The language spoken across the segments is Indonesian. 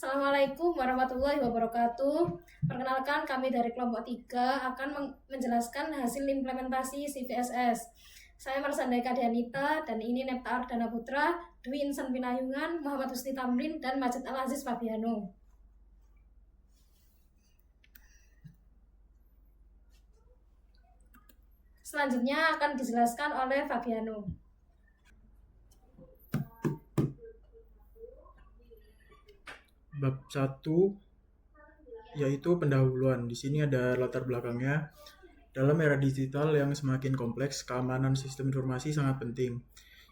Assalamualaikum warahmatullahi wabarakatuh. Perkenalkan, kami dari kelompok 3 akan menjelaskan hasil implementasi CVSS. Saya Marsandai Dianita dan ini Nepta Ardana Putra, Dwi Insan Pinayungan, Muhammad Husni Tamrin, dan Majid Al-Aziz Fabiano. Selanjutnya akan dijelaskan oleh Fabiano. Bab 1 yaitu pendahuluan. Di sini ada latar belakangnya. Dalam era digital yang semakin kompleks, keamanan sistem informasi sangat penting.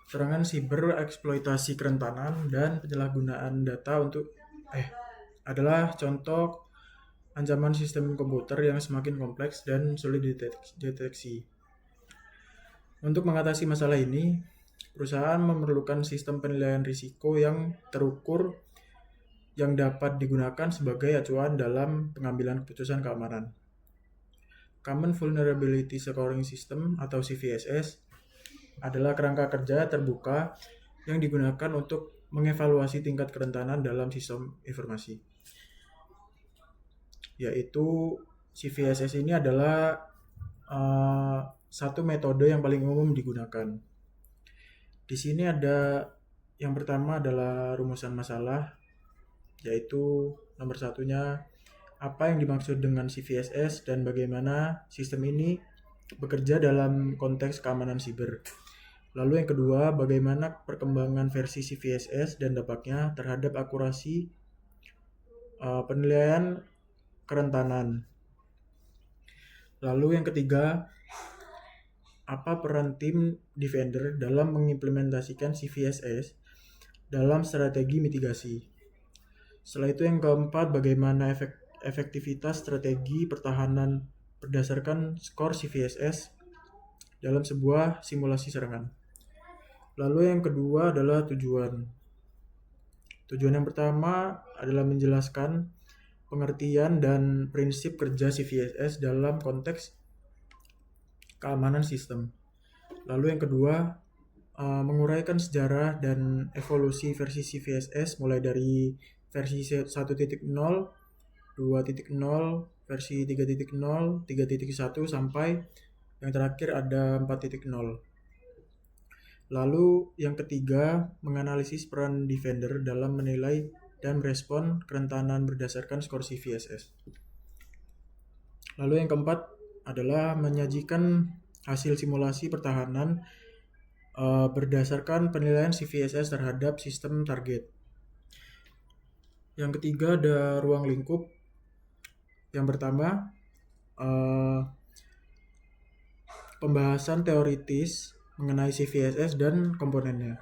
Serangan siber, eksploitasi kerentanan, dan penyalahgunaan data adalah contoh ancaman sistem komputer yang semakin kompleks dan sulit dideteksi. Untuk mengatasi masalah ini, perusahaan memerlukan sistem penilaian risiko yang terukur yang dapat digunakan sebagai acuan dalam pengambilan keputusan keamanan. Common Vulnerability Scoring System atau CVSS adalah kerangka kerja terbuka yang digunakan untuk mengevaluasi tingkat kerentanan dalam sistem informasi. Yaitu CVSS ini adalah satu metode yang paling umum digunakan. Di sini ada yang pertama adalah rumusan masalah, yaitu nomor satunya apa yang dimaksud dengan CVSS dan bagaimana sistem ini bekerja dalam konteks keamanan siber. Lalu yang kedua, bagaimana perkembangan versi CVSS dan dampaknya terhadap akurasi penilaian kerentanan. Lalu yang ketiga, apa peran tim defender dalam mengimplementasikan CVSS dalam strategi mitigasi. Setelah itu yang keempat, bagaimana efektivitas strategi pertahanan berdasarkan skor CVSS dalam sebuah simulasi serangan. Lalu yang kedua adalah tujuan. Tujuan yang pertama adalah menjelaskan pengertian dan prinsip kerja CVSS dalam konteks keamanan sistem. Lalu yang kedua, menguraikan sejarah dan evolusi versi CVSS mulai dari versi 1.0, 2.0, versi 3.0, 3.1 sampai yang terakhir ada 4.0. Lalu yang ketiga, menganalisis peran defender dalam menilai dan merespon kerentanan berdasarkan skor CVSS. Lalu yang keempat adalah menyajikan hasil simulasi pertahanan berdasarkan penilaian CVSS terhadap sistem target. Yang ketiga ada ruang lingkup. Yang pertama, pembahasan teoritis mengenai CVSS dan komponennya.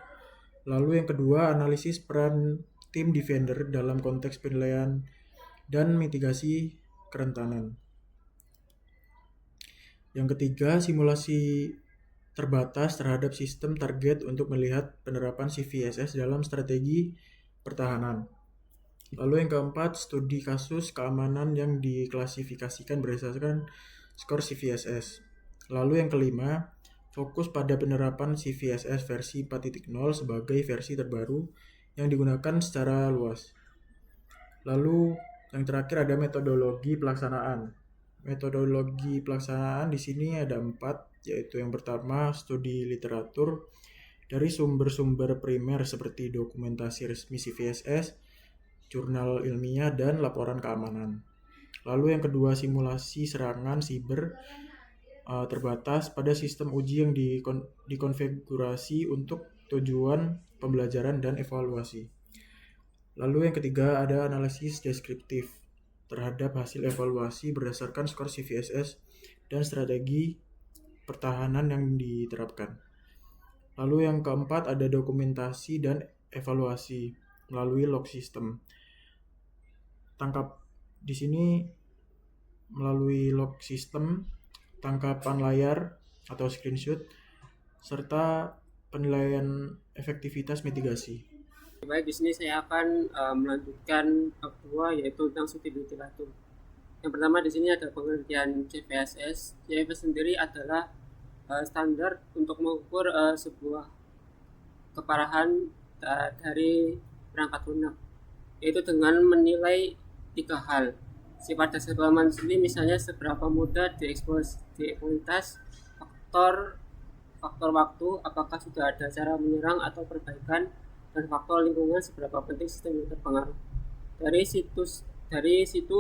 Lalu yang kedua, analisis peran tim defender dalam konteks penilaian dan mitigasi kerentanan. Yang ketiga, simulasi terbatas terhadap sistem target untuk melihat penerapan CVSS dalam strategi pertahanan. Lalu yang keempat, studi kasus keamanan yang diklasifikasikan berdasarkan skor CVSS. Lalu yang kelima, fokus pada penerapan CVSS versi 4.0 sebagai versi terbaru yang digunakan secara luas. Lalu yang terakhir ada metodologi pelaksanaan. Metodologi pelaksanaan di sini ada 4, yaitu yang pertama studi literatur dari sumber-sumber primer seperti dokumentasi resmi CVSS, jurnal ilmiah, dan laporan keamanan. Lalu yang kedua, simulasi serangan siber terbatas pada sistem uji yang dikonfigurasi untuk tujuan pembelajaran dan evaluasi. Lalu yang ketiga ada analisis deskriptif terhadap hasil evaluasi berdasarkan skor CVSS dan strategi pertahanan yang diterapkan. Lalu yang keempat ada dokumentasi dan evaluasi melalui log system. Tangkap di sini melalui log system, tangkapan layar atau screenshot, serta penilaian efektivitas mitigasi. Baik, di sini saya akan melanjutkan bab 2 yaitu tentang studi literatur. Yang pertama di sini ada pengertian CVSS. CVSS sendiri adalah standar untuk mengukur sebuah keparahan dari perangkat lunak. yaitu dengan menilai 3 hal. Sifat dasar kelemahan sendiri misalnya seberapa mudah dieksploitasi faktor faktor waktu, apakah sudah ada cara menyerang atau perbaikan, dan faktor lingkungan seberapa penting sistem yang terpengaruh. Dari situ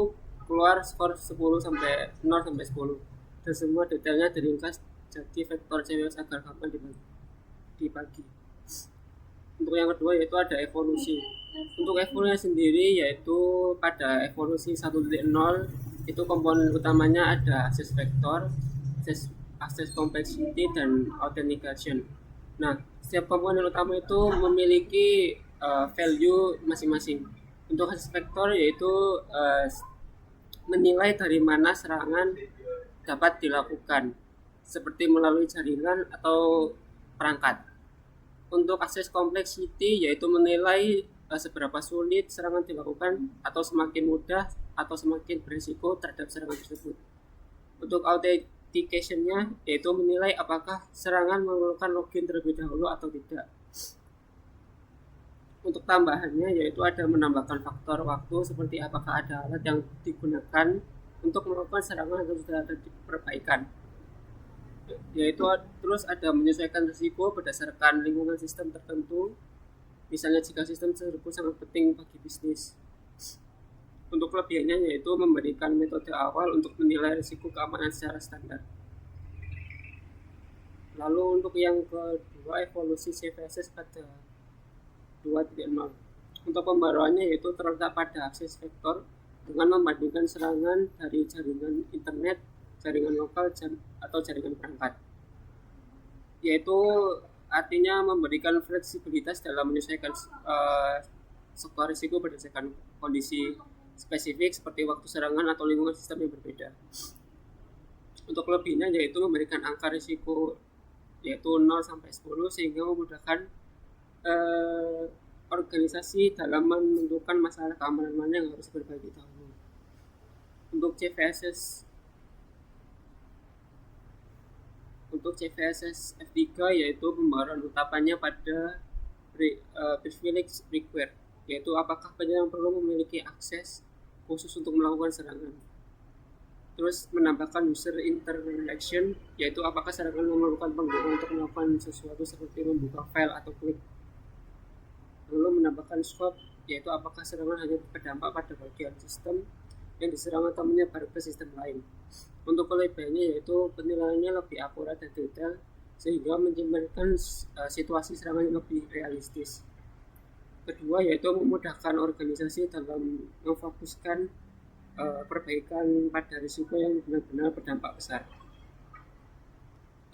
keluar skor 10 sampai 0 sampai 10 dan semua detailnya diringkas jadi vektor CWS agar gampang dibagi. Untuk yang kedua yaitu ada evolusi. Untuk evolusinya sendiri yaitu pada evolusi 1.0 itu komponen utamanya ada access vector, access complexity, dan authentication. Nah, setiap komponen utama itu memiliki value masing-masing. Untuk access vector yaitu menilai dari mana serangan dapat dilakukan, seperti melalui jaringan atau perangkat. Untuk access complexity yaitu menilai seberapa sulit serangan dilakukan atau semakin mudah atau semakin berisiko terhadap serangan tersebut. Untuk authentication-nya yaitu menilai apakah serangan memerlukan login terlebih dahulu atau tidak. Untuk tambahannya yaitu ada menambahkan faktor waktu seperti apakah ada alat yang digunakan untuk melakukan serangan atau sudah ada perbaikan. Yaitu terus ada menyesuaikan risiko berdasarkan lingkungan sistem tertentu, misalnya jika sistem tersebut sangat penting bagi bisnis. Untuk kelebihannya yaitu memberikan metode awal untuk menilai risiko keamanan secara standar. Lalu untuk yang kedua, evolusi CVSS pada 2.0. Untuk pembaruannya yaitu terletak pada akses vektor dengan membandingkan serangan dari jaringan internet, jaringan lokal, atau jaringan perangkat. Yaitu artinya memberikan fleksibilitas dalam menyesuaikan skor risiko berdasarkan kondisi spesifik seperti waktu serangan atau lingkungan sistem yang berbeda. Untuk kelebihannya yaitu memberikan angka risiko yaitu 0 sampai 10 sehingga memudahkan organisasi dalam menentukan masalah keamanan mana yang harus berbagi tahu. Untuk CVSS F3 yaitu pembaruan utamanya pada privilege required, yaitu apakah penyerang perlu memiliki akses khusus untuk melakukan serangan. Terus menambahkan user interaction, yaitu apakah serangan memerlukan pengguna untuk melakukan sesuatu seperti membuka file atau klik. Lalu menambahkan scope, yaitu apakah serangan hanya berdampak pada bagian sistem yang diserang atau menyebar ke sistem lain. Untuk kelebihannya yaitu penilaiannya lebih akurat dan detail sehingga menciptakan situasi serangan yang lebih realistis. Kedua yaitu memudahkan organisasi dalam memfokuskan perbaikan pada risiko yang benar-benar berdampak besar.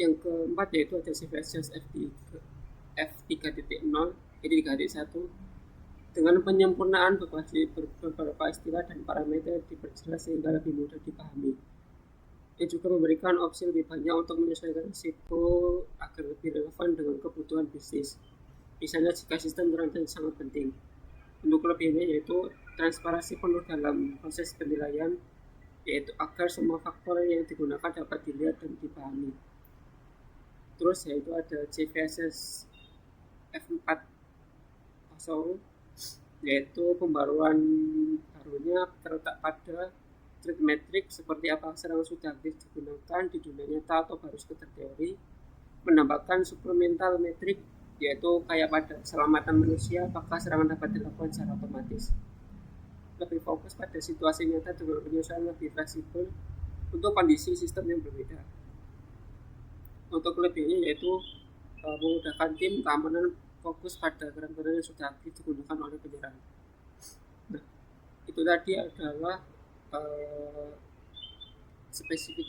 Yang keempat yaitu ada CVSS F3.0 jadi 3.1 dengan penyempurnaan beberapa istilah dan parameter diperjelas sehingga lebih mudah dipahami. Dia juga memberikan opsi lebih banyak untuk menyesuaikan risiko agar lebih relevan dengan kebutuhan bisnis. Misalnya jika sistem terancam sangat penting. Untuk kelebihannya yaitu transparansi penuh dalam proses penilaian, yaitu agar semua faktor yang digunakan dapat dilihat dan dipahami. Terus yaitu ada CVSS F4.0 yaitu pembaruan barunya terletak pada threat metric seperti apakah serangan sudah aktif digunakan di dunia nyata atau baru sekedar teori. Menambahkan supplemental metric yaitu kayak pada keselamatan manusia, apakah serangan dapat dilakukan secara otomatis. Lebih fokus pada situasi nyata dengan penyesuaian lebih fleksibel untuk kondisi sistem yang berbeda. Untuk kelebihannya yaitu memudahkan tim keamanan fokus pada kerendahan yang sudah aktif digunakan oleh penyerang. Nah, itu tadi adalah spesifik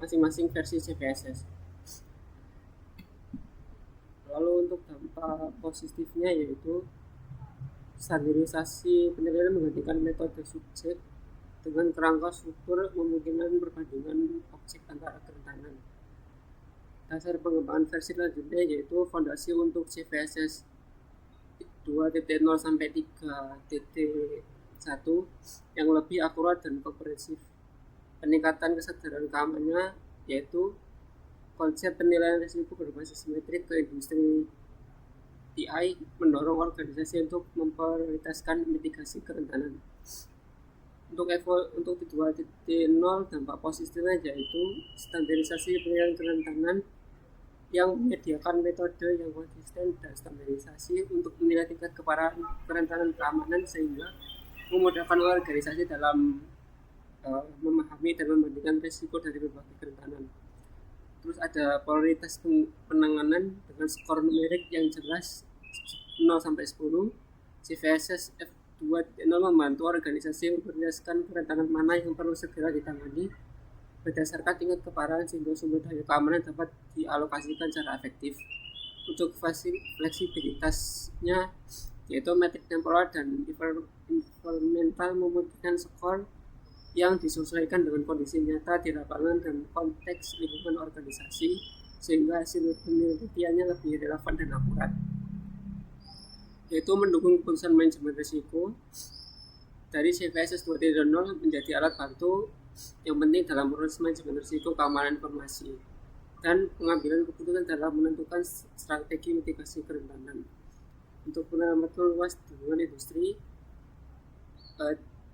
masing-masing versi CVSS. Lalu untuk dampak positifnya yaitu standarisasi penilaian menggantikan metode subjek dengan kerangka struktur memungkinkan perbandingan objek antara kerentanan. Dasar pengembangan versi selanjutnya yaitu fondasi untuk CVSS 2.0 sampai 3.1 yang lebih akurat dan komprehensif. Peningkatan kesadaran keamanannya yaitu konsep penilaian risiko berbasis metrik ke industri TI mendorong organisasi untuk memprioritaskan mitigasi kerentanan. Untuk 2.0 dampak positifnya yaitu standarisasi penilaian kerentanan yang menyediakan metode yang konsisten dan standarisasi untuk menilai tingkat keparahan kerentanan keamanan sehingga memudahkan organisasi dalam memahami dan membandingkan risiko dari berbagai kerentanan. Terus ada prioritas penanganan dengan skor numerik yang jelas 0-10. CVSS F2.0 membantu organisasi memprioritaskan kerentanan mana yang perlu segera ditangani berdasarkan tingkat keparahan sehingga sumber daya keamanan dapat dialokasikan secara efektif. Untuk fleksibilitasnya yaitu metrik temporal dan environmental memungkinkan skor yang disesuaikan dengan kondisi nyata di lapangan dan konteks lingkungan organisasi sehingga hasil penelitiannya lebih relevan dan akurat. Yaitu mendukung keputusan manajemen risiko dari CVSS 2.0 menjadi alat bantu yang penting dalam proses manajemen risiko keamanan informasi dan pengambilan keputusan dalam menentukan strategi mitigasi kerentanan. Untuk pengamatan luas lingkungan industri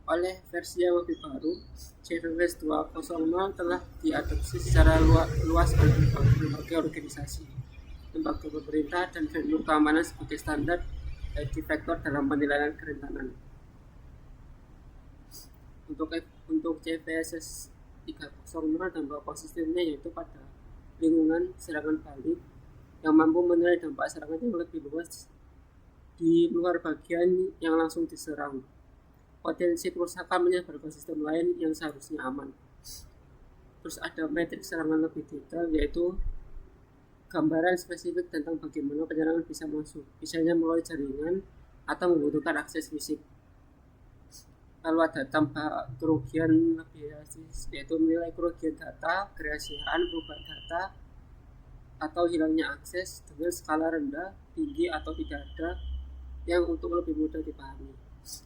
oleh versi yang lebih baru, CVSS 2.0 telah diadopsi secara luas oleh berbagai organisasi, lembaga pemerintah dan vendor keamanan sebagai standar indikator dalam penilaian kerentanan. Untuk CVSS 3.0 dampak positifnya yaitu pada lingkungan serangan balik yang mampu menilai dampak serangan yang lebih luas di luar bagian yang langsung diserang. Potensi kerusakan menyebar ke sistem lain yang seharusnya aman. Terus ada metrik serangan lebih detail yaitu gambaran spesifik tentang bagaimana penyerangan bisa masuk, misalnya melalui jaringan atau membutuhkan akses fisik. Lalu ada dampak kerugian lebih yaitu menilai kerugian data, kerahasiaan, perubahan data, atau hilangnya akses dengan skala rendah, tinggi, atau tidak ada yang untuk lebih mudah dipahami.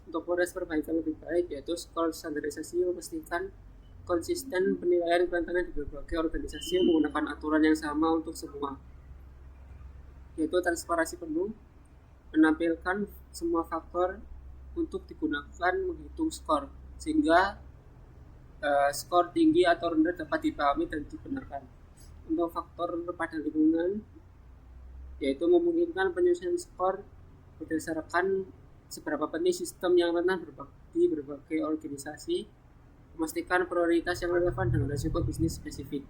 Untuk proses perbaikan lebih baik yaitu skor standarisasi memastikan konsisten penilaian kerentanan di berbagai organisasi menggunakan aturan yang sama untuk semua, yaitu transparansi penuh, menampilkan semua faktor untuk digunakan menghitung skor sehingga skor tinggi atau rendah dapat dipahami dan dibenarkan. Untuk faktor pada lingkungan yaitu memungkinkan penyusunan skor berdasarkan seberapa penting sistem yang rentan di berbagai organisasi, memastikan prioritas yang relevan dengan risiko bisnis spesifik.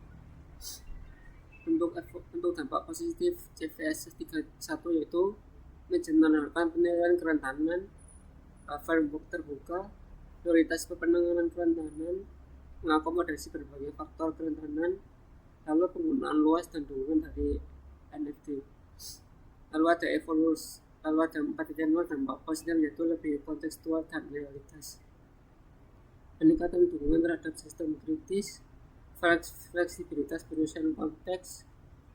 Untuk dampak positif CVSS 3.1 yaitu menjelaskan penilaian kerentanan, framework terbuka, prioritas penanganan kerentanan, mengakomodasi berbagai faktor kerentanan, lalu penggunaan luas dan dukungan dari NFT. Lalu ada evolusi, lalu ada 4.0 dampak positif yaitu lebih kontekstual dan realitas. Peningkatan dukungan terhadap sistem kritis, fleksibilitas penyusunan konteks,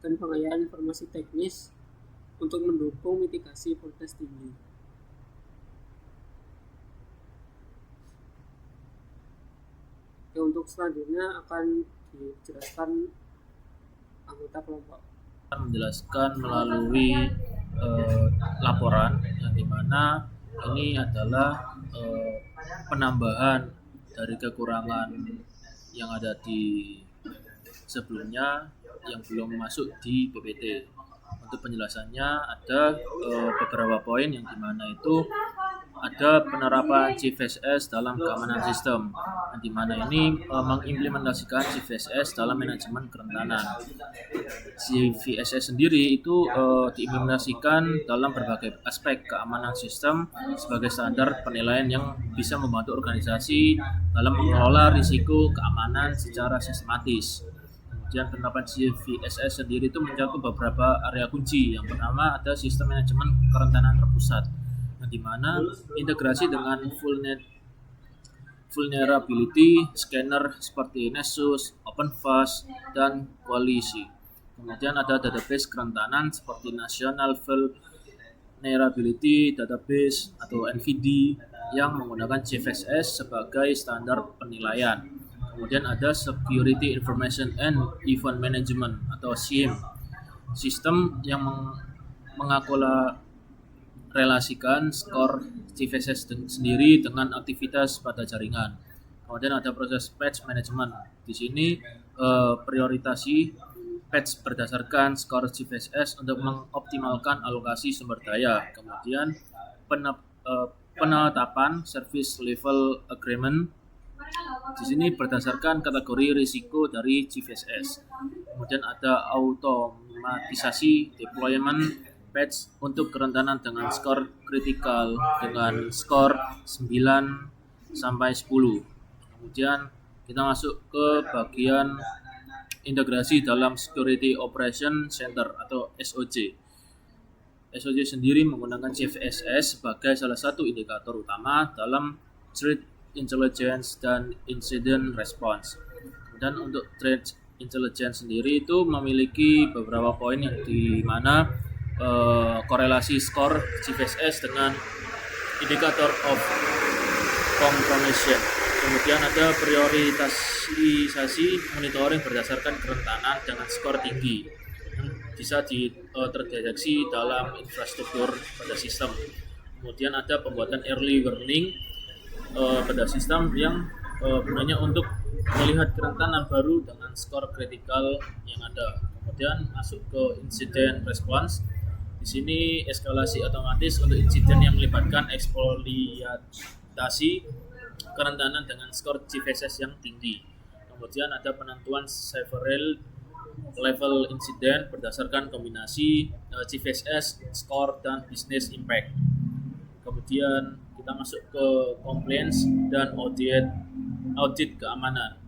dan pengayaan informasi teknis untuk mendukung mitigasi voltage tinggi. Untuk selanjutnya akan dijelaskan anggota kelompok. Menjelaskan melalui laporan yang dimana ini adalah penambahan dari kekurangan yang ada di sebelumnya yang belum masuk di PPT. Untuk penjelasannya ada beberapa poin yang dimana itu ada penerapan CVSS dalam keamanan sistem, yang dimana ini mengimplementasikan CVSS dalam manajemen kerentanan. CVSS sendiri itu diimplementasikan dalam berbagai aspek keamanan sistem sebagai standar penilaian yang bisa membantu organisasi dalam mengelola risiko keamanan secara sistematis. Kemudian penerapan CVSS sendiri itu mencakup beberapa area kunci. Yang pertama ada sistem manajemen kerentanan terpusat, di mana integrasi dengan vulnerability scanner seperti Nessus, OpenVAS, dan Koalisi. Kemudian ada database kerentanan seperti National Vulnerability Database atau NVD yang menggunakan CVSS sebagai standar penilaian. Kemudian ada Security Information and Event Management atau SIEM, sistem yang merelasikan skor CVSS sendiri dengan aktivitas pada jaringan. Kemudian ada proses patch management. Di sini prioritasi patch berdasarkan skor CVSS untuk mengoptimalkan alokasi sumber daya. Kemudian penetapan service level agreement. Di sini berdasarkan kategori risiko dari CVSS. Kemudian ada otomatisasi deployment patch untuk kerentanan dengan skor kritikal dengan skor 9 sampai 10. Kemudian kita masuk ke bagian integrasi dalam Security Operation Center atau SOC. SOC sendiri menggunakan CVSS sebagai salah satu indikator utama dalam threat intelligence dan incident response. Kemudian untuk threat intelligence sendiri itu memiliki beberapa poin yang di mana korelasi skor CVSS dengan indikator of compromission. Kemudian ada prioritasasi monitoring berdasarkan kerentanan dengan skor tinggi yang bisa terdeteksi dalam infrastruktur pada sistem. Kemudian ada pembuatan early warning pada sistem yang gunanya untuk melihat kerentanan baru dengan skor kritikal yang ada. Kemudian masuk ke incident response. Di sini eskalasi otomatis untuk insiden yang melibatkan eksploitasi kerentanan dengan skor CVSS yang tinggi. Kemudian ada penentuan several level incident berdasarkan kombinasi CVSS, skor, dan business impact. Kemudian kita masuk ke compliance dan audit keamanan.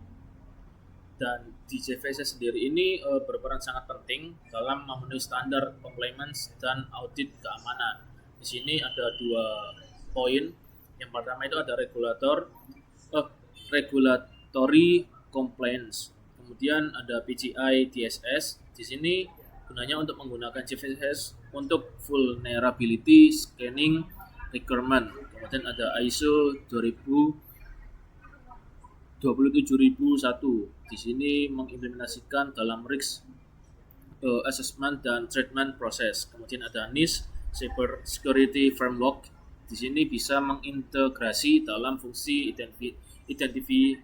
Dan di CVSS sendiri ini berperan sangat penting dalam memenuhi standar compliance dan audit keamanan. Di sini ada 2 poin. Yang pertama itu ada regulatory compliance. Kemudian ada PCI DSS. Di sini gunanya untuk menggunakan CVSS untuk vulnerability scanning requirement. Kemudian ada ISO 27001. Di sini mengimplementasikan dalam risk assessment dan treatment process. Kemudian ada NIST Cyber Security Framework. Di sini bisa mengintegrasi dalam fungsi identify,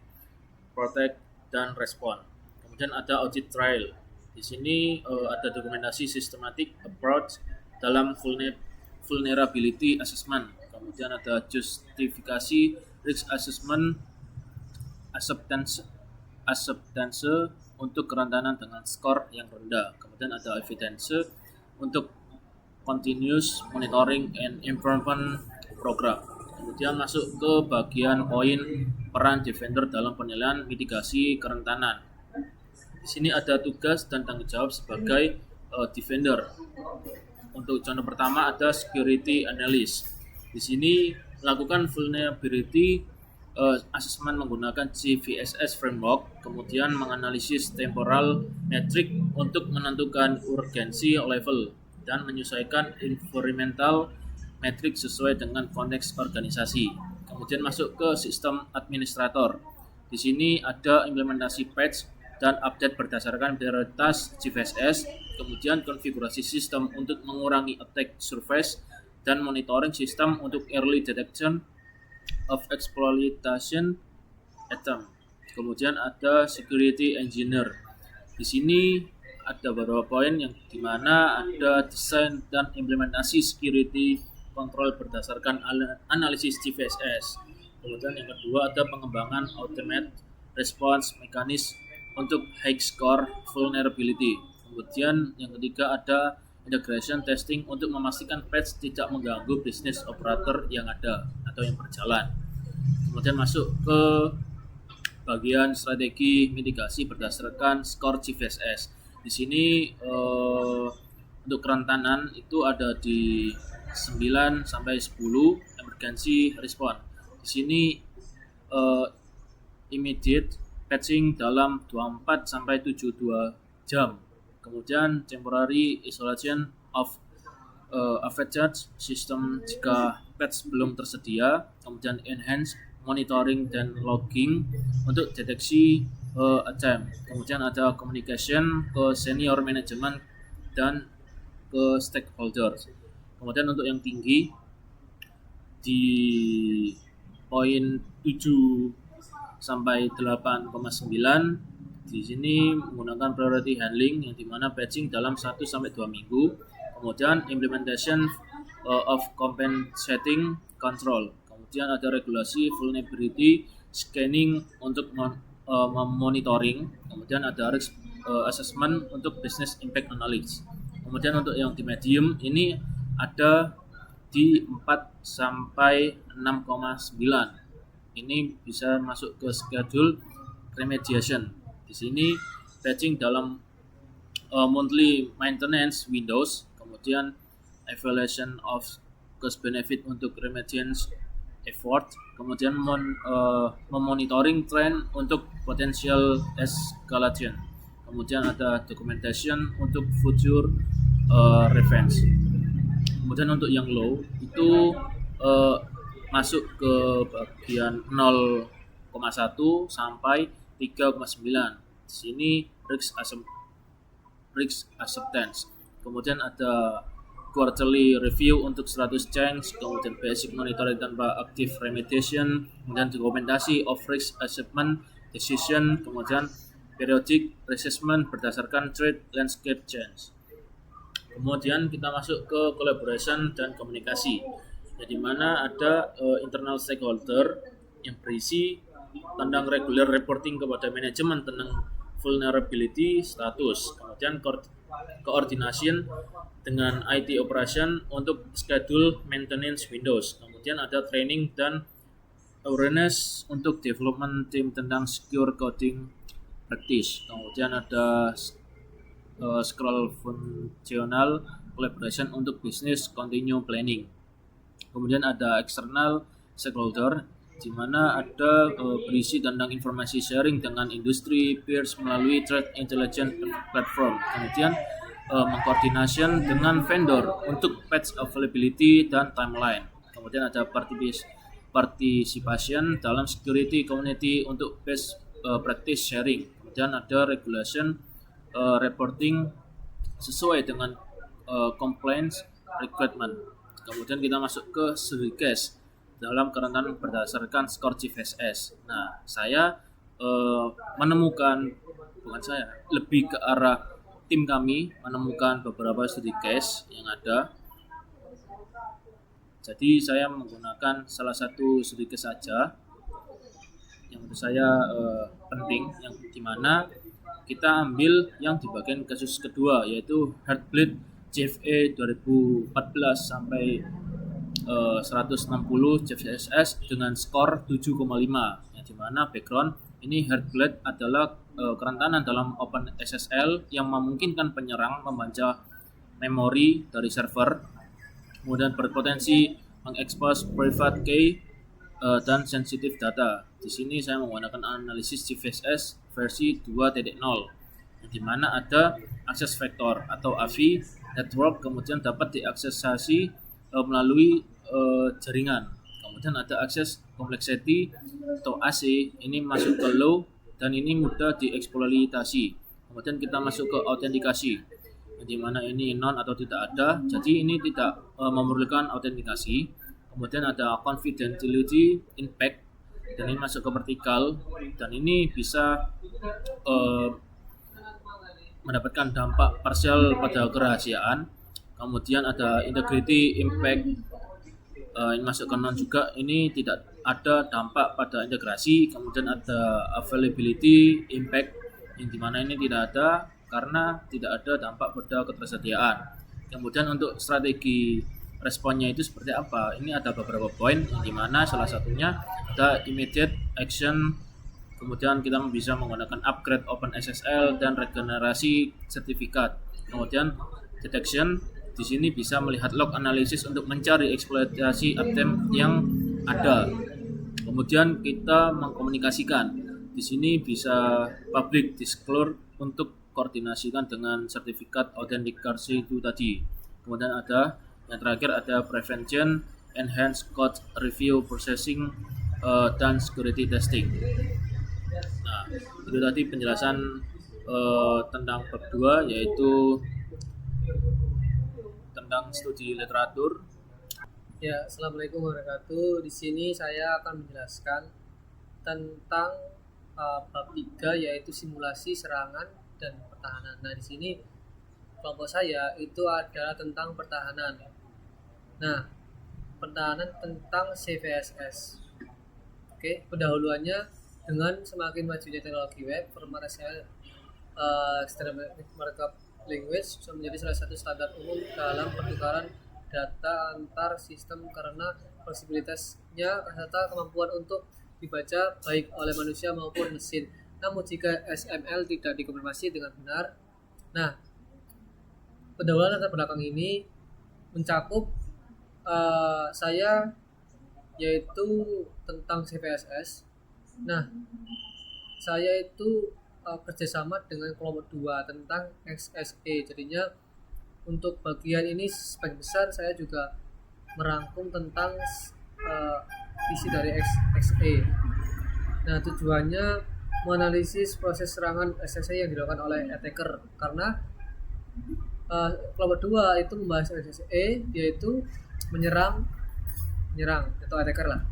protect, dan respond. Kemudian ada audit trail. Di sini ada dokumentasi systematic approach dalam vulnerability assessment. Kemudian ada justifikasi risk assessment acceptance untuk kerentanan dengan skor yang rendah. Kemudian ada evidence untuk continuous monitoring and improvement program. Kemudian masuk ke bagian poin peran defender dalam penilaian mitigasi kerentanan. Di sini ada tugas dan tanggung jawab sebagai defender. Untuk contoh pertama ada security analyst. Di sini melakukan vulnerability assessment menggunakan CVSS framework, kemudian menganalisis temporal metric untuk menentukan urgensi level dan menyesuaikan environmental metric sesuai dengan konteks organisasi. Kemudian masuk ke sistem administrator. Di sini ada implementasi patch dan update berdasarkan prioritas CVSS, kemudian konfigurasi sistem untuk mengurangi attack surface dan monitoring sistem untuk early detection of exploitation attempt. Kemudian ada security engineer. Di sini ada beberapa poin yang dimana ada desain dan implementasi security control berdasarkan analisis CVSS. Kemudian yang kedua ada pengembangan automate response mechanism untuk high score vulnerability. Kemudian yang ketiga ada integration testing untuk memastikan patch tidak mengganggu bisnis operator yang ada atau yang berjalan. Kemudian masuk ke bagian strategi mitigasi berdasarkan skor CVSS. Di sini untuk kerentanan itu ada di 9 sampai 10 emergency response. Di sini immediate patching dalam 24 sampai 72 jam. Kemudian temporary isolation of affected system jika patch belum tersedia. Kemudian enhance monitoring dan logging untuk deteksi attempt. Kemudian ada communication ke senior management dan ke stakeholders. Kemudian untuk yang tinggi di poin 7 sampai 8,9 di sini menggunakan priority handling yang dimana batching dalam 1 sampai 2 minggu. Kemudian implementation of compensating control. Kemudian ada regulasi vulnerability scanning untuk monitoring. Kemudian ada risk assessment untuk business impact analysis. Kemudian untuk yang di medium ini ada di 4 sampai 6,9. Ini bisa masuk ke schedule remediation. Di sini patching dalam monthly maintenance Windows, kemudian evaluation of cost benefit untuk remediation effort, kemudian memonitoring trend untuk potential escalation. Kemudian ada documentation untuk future revenge. Kemudian untuk yang low itu masuk ke bagian 0,1 sampai 3,9. Di sini risk acceptance. Kemudian ada quarterly review untuk status change, kemudian basic monitoring tanpa active remediation, kemudian dokumentasi of risk assessment decision, kemudian periodic assessment berdasarkan trade landscape change. Kemudian kita masuk ke collaboration dan komunikasi, di mana ada internal stakeholder yang berisi tentang regular reporting kepada manajemen tentang vulnerability status, kemudian coordination dengan IT operation untuk schedule maintenance Windows, kemudian ada training dan awareness untuk development team tentang secure coding practice, kemudian ada scroll fungsional collaboration untuk business continue planning. Kemudian ada external stakeholder, di mana ada berisi tentang informasi sharing dengan industri peers melalui trade intelligence platform. Kemudian mengkoordinasi dengan vendor untuk patch availability dan timeline. Kemudian ada participation dalam security community untuk best practice sharing. Kemudian ada regulation reporting sesuai dengan compliance requirement. Kemudian kita masuk ke studi case dalam kerentanan berdasarkan skor CVSS. Nah, saya lebih ke arah tim kami menemukan beberapa studi case yang ada. Jadi saya menggunakan salah satu studi case saja yang menurut saya penting, yang dimana kita ambil yang di bagian kasus kedua, yaitu Heartbleed CFA 2014 sampai 160 CVSS dengan skor 7,5, yang dimana background ini Heartbleed adalah kerentanan dalam OpenSSL yang memungkinkan penyerang membaca memori dari server, kemudian berpotensi mengekspos private key dan sensitive data. Di sini saya menggunakan analisis CVSS versi 2.0, yang dimana ada akses vektor atau AVI network, kemudian dapat diaksesasi melalui jaringan. Kemudian ada akses complexity atau AC, ini masuk ke low dan ini mudah dieksploitasi. Kemudian kita masuk ke autentikasi, yang dimana ini non atau tidak ada, jadi ini tidak memerlukan autentikasi. Kemudian ada confidentiality impact, dan ini masuk ke vertikal, dan ini bisa mendapatkan dampak parsial pada kerahasiaan. Kemudian ada integrity impact, ini masuk ke non juga, ini tidak ada dampak pada integrasi. Kemudian ada availability impact, yang dimana ini tidak ada karena tidak ada dampak pada ketersediaan. Kemudian untuk strategi responnya itu seperti apa, ini ada beberapa poin, yang dimana salah satunya ada immediate action. Kemudian kita bisa menggunakan upgrade OpenSSL dan regenerasi sertifikat. Kemudian detection, di sini bisa melihat log analisis untuk mencari eksploitasi item yang ada. Kemudian kita mengkomunikasikan, di sini bisa public disclosure untuk koordinasikan dengan sertifikat autentikasi itu tadi. Kemudian ada yang terakhir ada prevention, enhanced code review processing, dan security testing. Nah, itu tadi penjelasan tentang bab 2, yaitu tentang studi literatur. Ya, Assalamualaikum warahmatullahi wabarakatuh. Di sini saya akan menjelaskan tentang bab 3 yaitu simulasi serangan dan pertahanan. Nah, di sini kelompok saya itu adalah tentang pertahanan. Nah, pertahanan tentang CVSS. Oke, pendahuluannya dengan semakin majunya teknologi web, format SQL Standard Markup Language menjadi salah satu standar umum dalam pertukaran data antar sistem karena fleksibilitasnya serta kemampuan untuk dibaca baik oleh manusia maupun mesin. Namun jika XML tidak dikonfirmasi dengan benar, nah pendahuluan latar belakang ini mencakup saya yaitu tentang CVSS. Nah, saya itu kerjasama dengan kelompok 2 tentang XSE. Jadinya untuk bagian ini sebagian besar saya juga merangkum tentang isi dari XSE. Nah, tujuannya menganalisis proses serangan SSE yang dilakukan oleh attacker karena kelompok 2 itu membahas SSE yaitu menyerang atau attacker lah.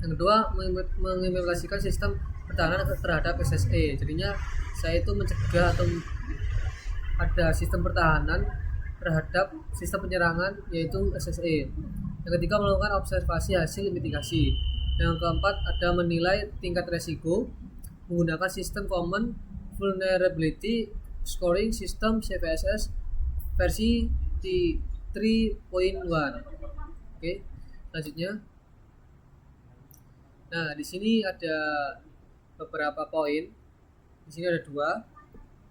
Yang kedua, mengimplementasikan sistem pertahanan terhadap SSE. Jadinya saya itu mencegah atau ada sistem pertahanan terhadap sistem penyerangan yaitu SSE. Yang ketiga, melakukan observasi hasil mitigasi. Yang keempat, ada menilai tingkat resiko menggunakan sistem Common Vulnerability Scoring System CVSS versi 3.1. Oke, selanjutnya. Nah, di sini ada beberapa poin. Di sini ada 2.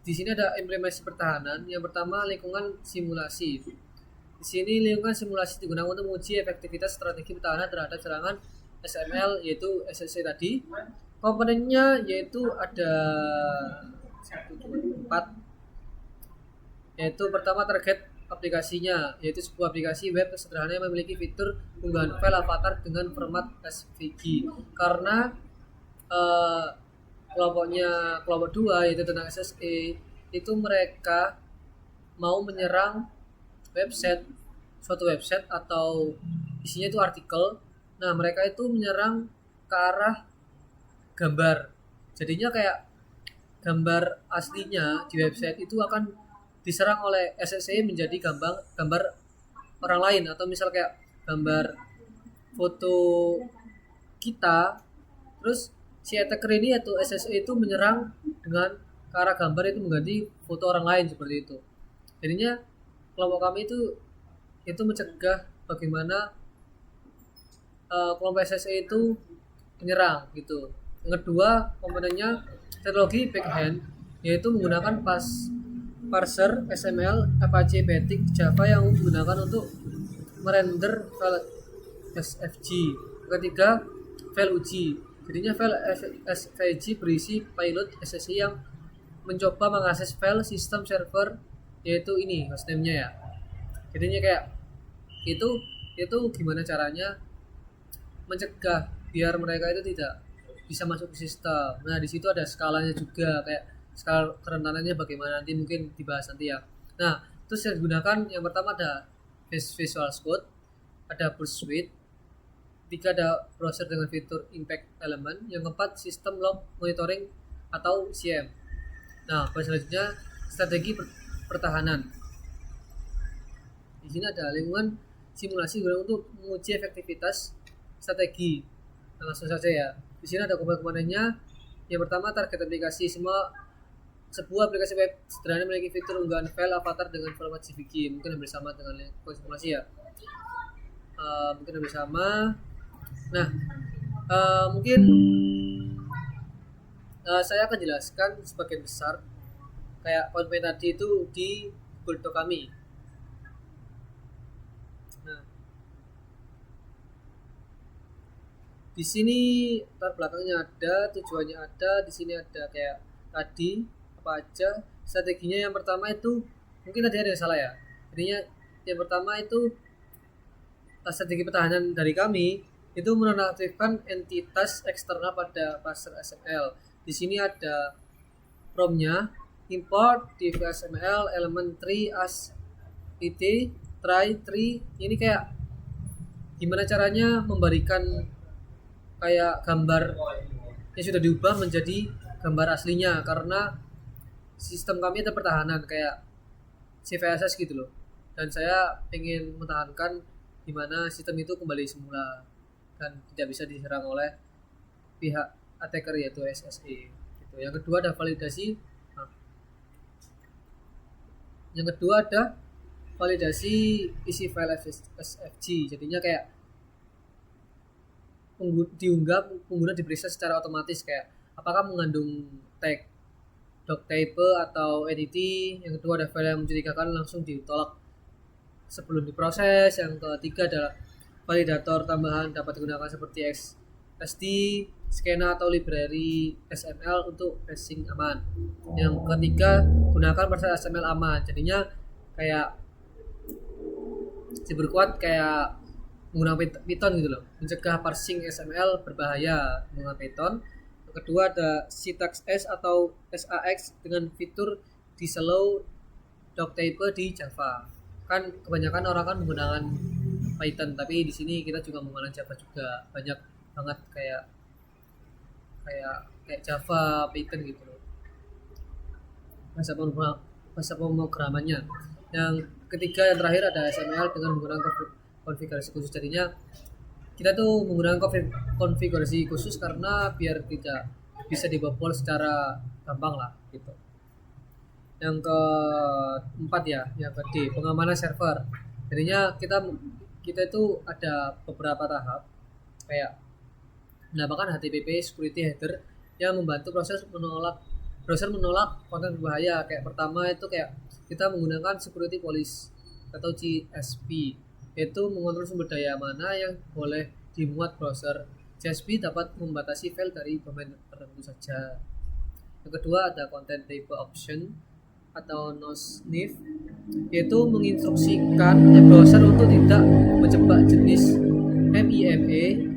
Di sini ada implementasi pertahanan. Yang pertama, lingkungan simulasi. Di sini lingkungan simulasi digunakan untuk menguji efektivitas strategi pertahanan terhadap serangan SML yaitu SSC tadi. Komponennya yaitu ada 4. Yaitu pertama, target aplikasinya, yaitu sebuah aplikasi web sederhana yang memiliki fitur unggahan file avatar dengan format SVG. Karena kelompok 2 yaitu tentang SSE itu mereka mau menyerang suatu website atau isinya itu artikel. Nah, mereka itu menyerang ke arah gambar. Jadinya kayak gambar aslinya di website itu akan diserang oleh SSE menjadi gambar orang lain, atau misal kayak gambar foto kita, terus si attacker ini atau SSE itu menyerang dengan ke arah gambar itu mengganti foto orang lain seperti itu. Jadinya kelompok kami itu mencegah bagaimana kelompok SSE itu menyerang gitu. Yang kedua, komponennya teknologi backhand yaitu menggunakan parser XML, Apache Basic, Java yang digunakan untuk merender file SVG. Ketiga, file uji. Jadinya file SVG berisi payload SSE yang mencoba mengakses file sistem server yaitu ini hostname-nya ya. Jadinya kayak itu gimana caranya mencegah biar mereka itu tidak bisa masuk ke sistem. Nah, di situ ada skalanya juga, kayak skala kerentanannya bagaimana nanti mungkin dibahas nanti ya. Nah, terus yang digunakan yang pertama ada Visual Code, ada Burst Suite, 3 ada browser dengan fitur Impact Element, yang keempat sistem log monitoring atau CM. Nah, selanjutnya strategi pertahanan. Di sini ada lingkungan simulasi untuk menguji efektivitas strategi. Nah, langsung saja ya. Di sini ada komponen-komponennya. Yang pertama, target aplikasi. Sebuah aplikasi web sederhana memiliki fitur unggahan file avatar dengan format JPG. Mungkin hampir sama dengan simulasi ya. Mungkin hampir sama. Nah, mungkin saya akan jelaskan sebagian besar kayak poin-poin tadi itu di Google Doc kami. Nah, di sini latar belakangnya ada, tujuannya ada, di sini ada kayak tadi apa aja strateginya. Yang pertama itu mungkin tadi ada yang salah ya. Jadinya yang pertama itu strategi pertahanan dari kami itu menonaktifkan entitas eksternal pada parser XML. Di sini ada promnya import div XML element 3 as it try 3. Ini kayak gimana caranya memberikan kayak gambar yang sudah diubah menjadi gambar aslinya, karena sistem kami ada pertahanan kayak CVSS gitu loh, dan saya ingin mempertahankan di mana sistem itu kembali semula dan tidak bisa diserang oleh pihak attacker yaitu SSE gitu. Yang kedua ada validasi isi file SFG, jadinya kayak diunggah, pengguna diperiksa secara otomatis kayak apakah mengandung tag doctype atau entity. Yang kedua ada file yang mencurigakan langsung ditolak sebelum diproses. Yang ketiga adalah validator tambahan dapat digunakan seperti XSD, skena atau library XML untuk phishing aman. Yang ketiga gunakan proses XML aman, jadinya kayak diperkuat kayak menggunakan Python gitu loh, mencegah parsing XML berbahaya menggunakan Python. Yang kedua ada syntax S atau SAX dengan fitur disallow doctype di Java. Kan kebanyakan orang kan menggunakan Python, tapi di sini kita juga menggunakan Java juga, banyak banget kayak Java, Python gitu loh, bahasa pemrogramannya. Yang ketiga yang terakhir ada XML dengan menggunakan konfigurasi khusus, jadinya kita tuh menggunakan konfigurasi khusus karena biar tidak bisa dibobol secara gampang lah gitu. Yang keempat yang D, pengamanan server. Jadinya kita itu ada beberapa tahap kayak menambahkan HTTP security header yang membantu browser menolak konten berbahaya. Kayak pertama itu kayak kita menggunakan security police atau CSP, yaitu mengontrol sumber daya mana yang boleh dimuat browser. CSP dapat membatasi file dari domain tertentu saja. Yang kedua ada content type option atau no-sniff, yaitu menginstruksikan browser untuk tidak menjebak jenis MIME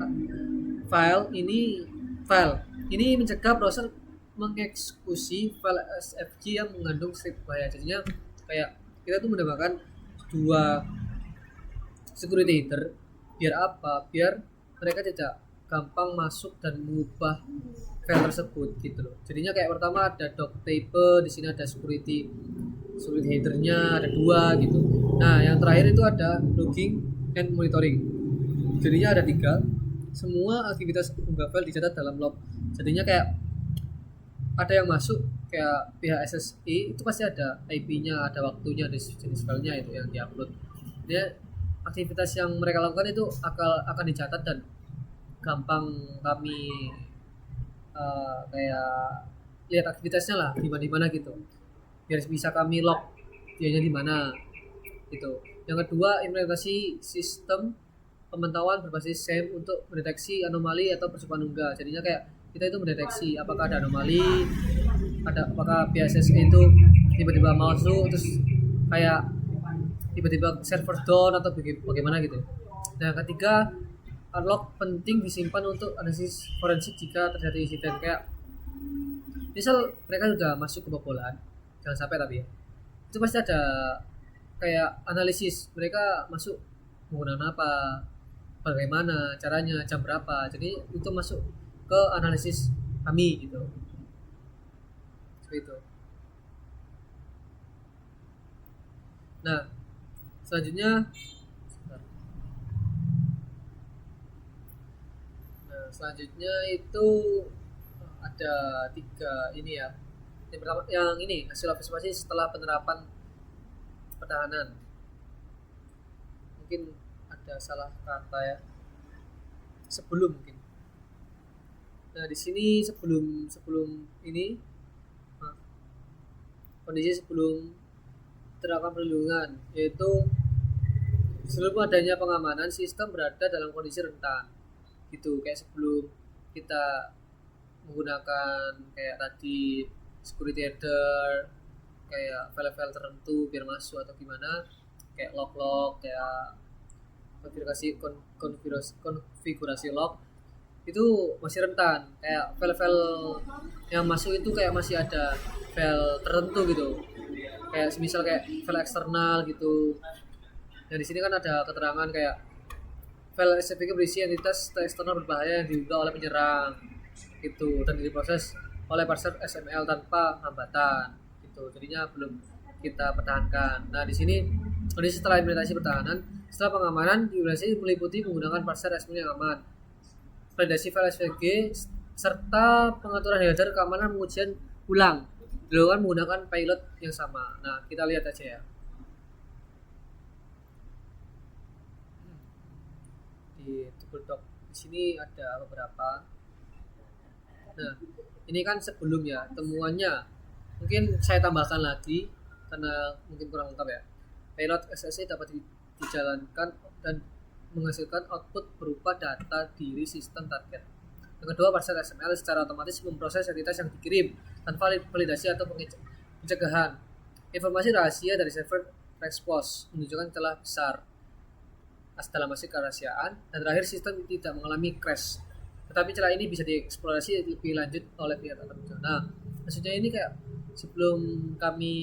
file. Ini mencegah browser mengeksekusi file SFG yang mengandung script bahaya. Jadinya kayak kita tuh menambahkan dua security header. Biar apa? Biar mereka tidak gampang masuk dan mengubah file tersebut gitu loh. Jadinya kayak pertama ada doctype, di sini ada security headernya ada dua gitu. Nah yang terakhir itu ada logging and monitoring. Jadinya ada 3. Semua aktivitas unggah file dicatat dalam log. Jadinya kayak ada yang masuk kayak pihak SSE itu pasti ada IP-nya, ada waktunya, ada jenis filenya itu yang diupload. Dia aktivitas yang mereka lakukan itu akan dicatat dan gampang kami kayak lihat aktivitasnya lah di mana gitu, biar bisa kami log dianya di mana gitu. Yang kedua implementasi sistem pemantauan berbasis SAM untuk mendeteksi anomali atau percobaan unggah. Jadinya kayak kita itu mendeteksi apakah ada anomali, apakah BSSE itu tiba-tiba masuk terus kayak tiba-tiba server down atau bagaimana gitu. Nah ketiga log penting disimpan untuk analisis forensik jika terjadi insiden, kayak misal mereka sudah masuk kebobolan, jangan sampai tapi ya itu pasti ada kayak analisis mereka masuk menggunakan apa, bagaimana caranya, jam berapa, jadi itu masuk ke analisis kami gitu. Seperti itu. Nah selanjutnya itu ada 3 ini ya. Yang pertama yang ini hasil observasi setelah penerapan pertahanan. Mungkin ada salah kata ya. Sebelum mungkin. Nah di sini sebelum ini kondisi sebelum terapkan perlindungan, yaitu sebelum adanya pengamanan sistem berada dalam kondisi rentan gitu. Kayak sebelum kita menggunakan kayak tadi security header, kayak file-file tertentu biar masuk atau gimana, kayak log kayak konfigurasi log itu masih rentan. Kayak file-file yang masuk itu kayak masih ada file tertentu gitu, kayak misal kayak file eksternal gitu. Nah di sini kan ada keterangan kayak File SVG berisi entitas eksternal berbahaya yang diunggah oleh penyerang itu dan diproses oleh parser XML tanpa hambatan gitu. Jadinya belum kita pertahankan. Nah, di sini setelah implementasi pertahanan, setelah pengamanan implementasi meliputi menggunakan parser XML yang aman, validasi file SVG serta pengaturan header keamanan pengujian ulang dilakukan menggunakan pilot yang sama. Nah, kita lihat aja ya. Di Doc di sini ada beberapa. Nah, ini kan sebelum ya temuannya. Mungkin saya tambahkan lagi karena mungkin kurang lengkap ya. Pilot SSE dapat dijalankan dan menghasilkan output berupa data diri sistem target. Yang kedua, parser XML secara otomatis memproses entitas yang dikirim tanpa validasi atau pencegahan. Informasi rahasia dari server expose menunjukkan celah besar dalam hasil kerahasiaan. Dan terakhir, sistem tidak mengalami crash. Tetapi celah ini bisa dieksplorasi lebih lanjut oleh pihak tertentu. Nah, maksudnya ini kayak sebelum kami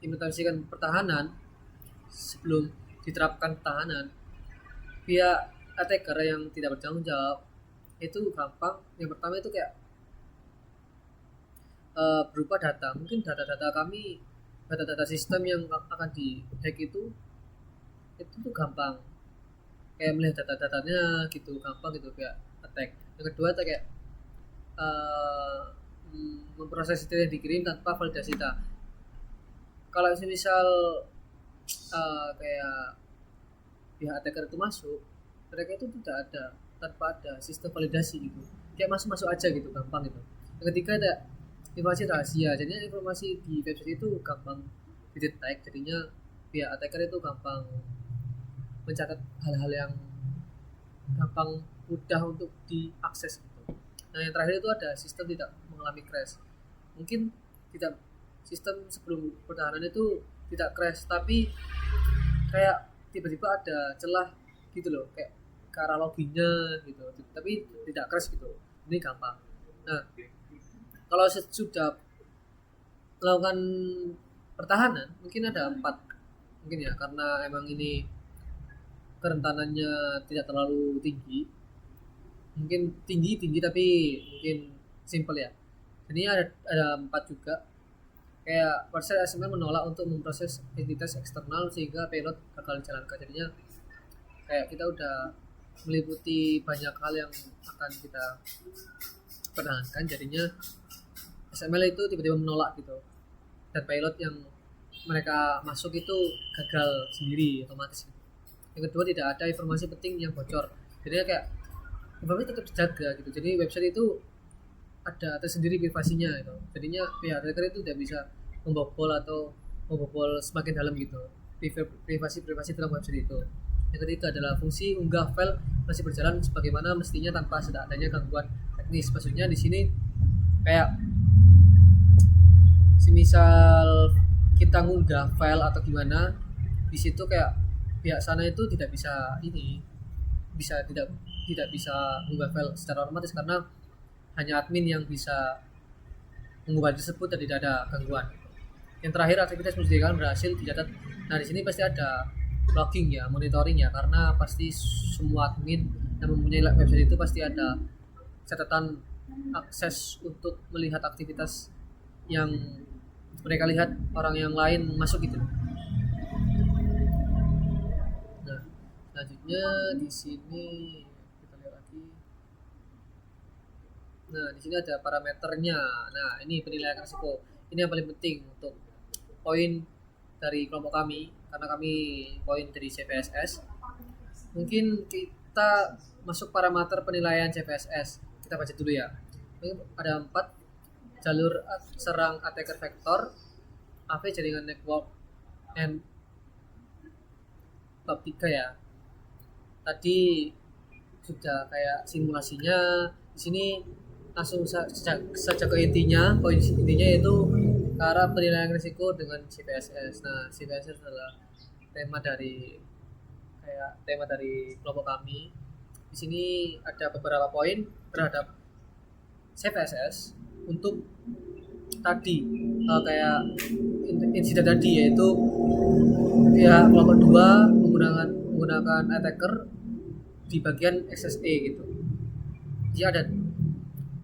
implementasikan pertahanan, sebelum diterapkan pertahanan, pihak attacker yang tidak bertanggung jawab itu gampang. Yang pertama itu kayak berupa data. Mungkin data-data kami, data-data sistem yang akan di hack itu tuh gampang. Kayak melihat data-datanya gitu, gampang gitu kayak attack. Yang kedua itu kayak memproses itu yang dikirim tanpa validasi data. Kalau misal kayak pihak attacker itu masuk, mereka itu tidak ada tanpa ada sistem validasi gitu, kayak masuk aja gitu, gampang gitu. Yang ketiga ada informasi rahasia, jadinya informasi di website itu gampang didetek, jadinya pihak attacker itu gampang mencatat hal-hal yang gampang mudah untuk diakses gitu. Nah, yang terakhir itu ada sistem tidak mengalami crash. Mungkin tidak, sistem sebelum pertahanan itu tidak crash, tapi kayak tiba-tiba ada celah gitu loh, kayak ke arah loginnya gitu, tapi tidak crash gitu. Ini gampang. Nah, kalau sudah melakukan pertahanan mungkin ada 4 mungkin ya, karena emang ini kerentanannya tidak terlalu tinggi, mungkin tinggi tapi mungkin simple ya. Ini ada 4 juga. Kayak parser XML menolak untuk memproses entitas eksternal sehingga payload gagal dijalankan. Jadinya kayak kita udah meliputi banyak hal yang akan kita pertahankan, jadinya XML itu tiba-tiba menolak gitu, dan payload yang mereka masuk itu gagal sendiri otomatis. Yang kedua, tidak ada informasi penting yang bocor, jadi kayak informasi tetap dijaga gitu. Jadi website itu ada tersendiri privasinya gitu, jadinya pihak hacker itu tidak bisa membobol semakin dalam gitu privasi dalam website itu. Yang ketiga adalah fungsi unggah file masih berjalan sebagaimana mestinya tanpa adanya gangguan teknis. Maksudnya di sini kayak semisal kita ngunggah file atau gimana, di situ kayak pihak sana itu tidak bisa mengunggah file secara otomatis karena hanya admin yang bisa mengubah tersebut dan tidak ada gangguan. Yang terakhir, aktivitas penyelidikan berhasil dicatat. Nah, di sini pasti ada logging ya, monitoring ya, karena pasti semua admin yang mempunyai website itu pasti ada catatan akses untuk melihat aktivitas yang mereka lihat orang yang lain masuk gitu. Nah, selanjutnya di sini kita lihat lagi. Nah, di sini ada parameternya. Nah, ini penilaian risiko. Ini yang paling penting untuk poin dari kelompok kami, karena kami poin dari CVSS. Mungkin kita masuk parameter penilaian CVSS. Kita baca dulu ya. Ada 4 jalur serang attacker vector, AV jaringan network, and bab 3 ya. Tadi sudah kayak simulasinya. Di sini langsung saja ke intinya. Poin intinya yaitu ke arah penilaian risiko dengan CVSS. Nah, CVSS adalah tema dari kelompok kami. Di sini ada beberapa poin terhadap CVSS untuk tadi kayak insiden tadi, yaitu ya kelompok 2 menggunakan attacker di bagian XSE gitu. Jadi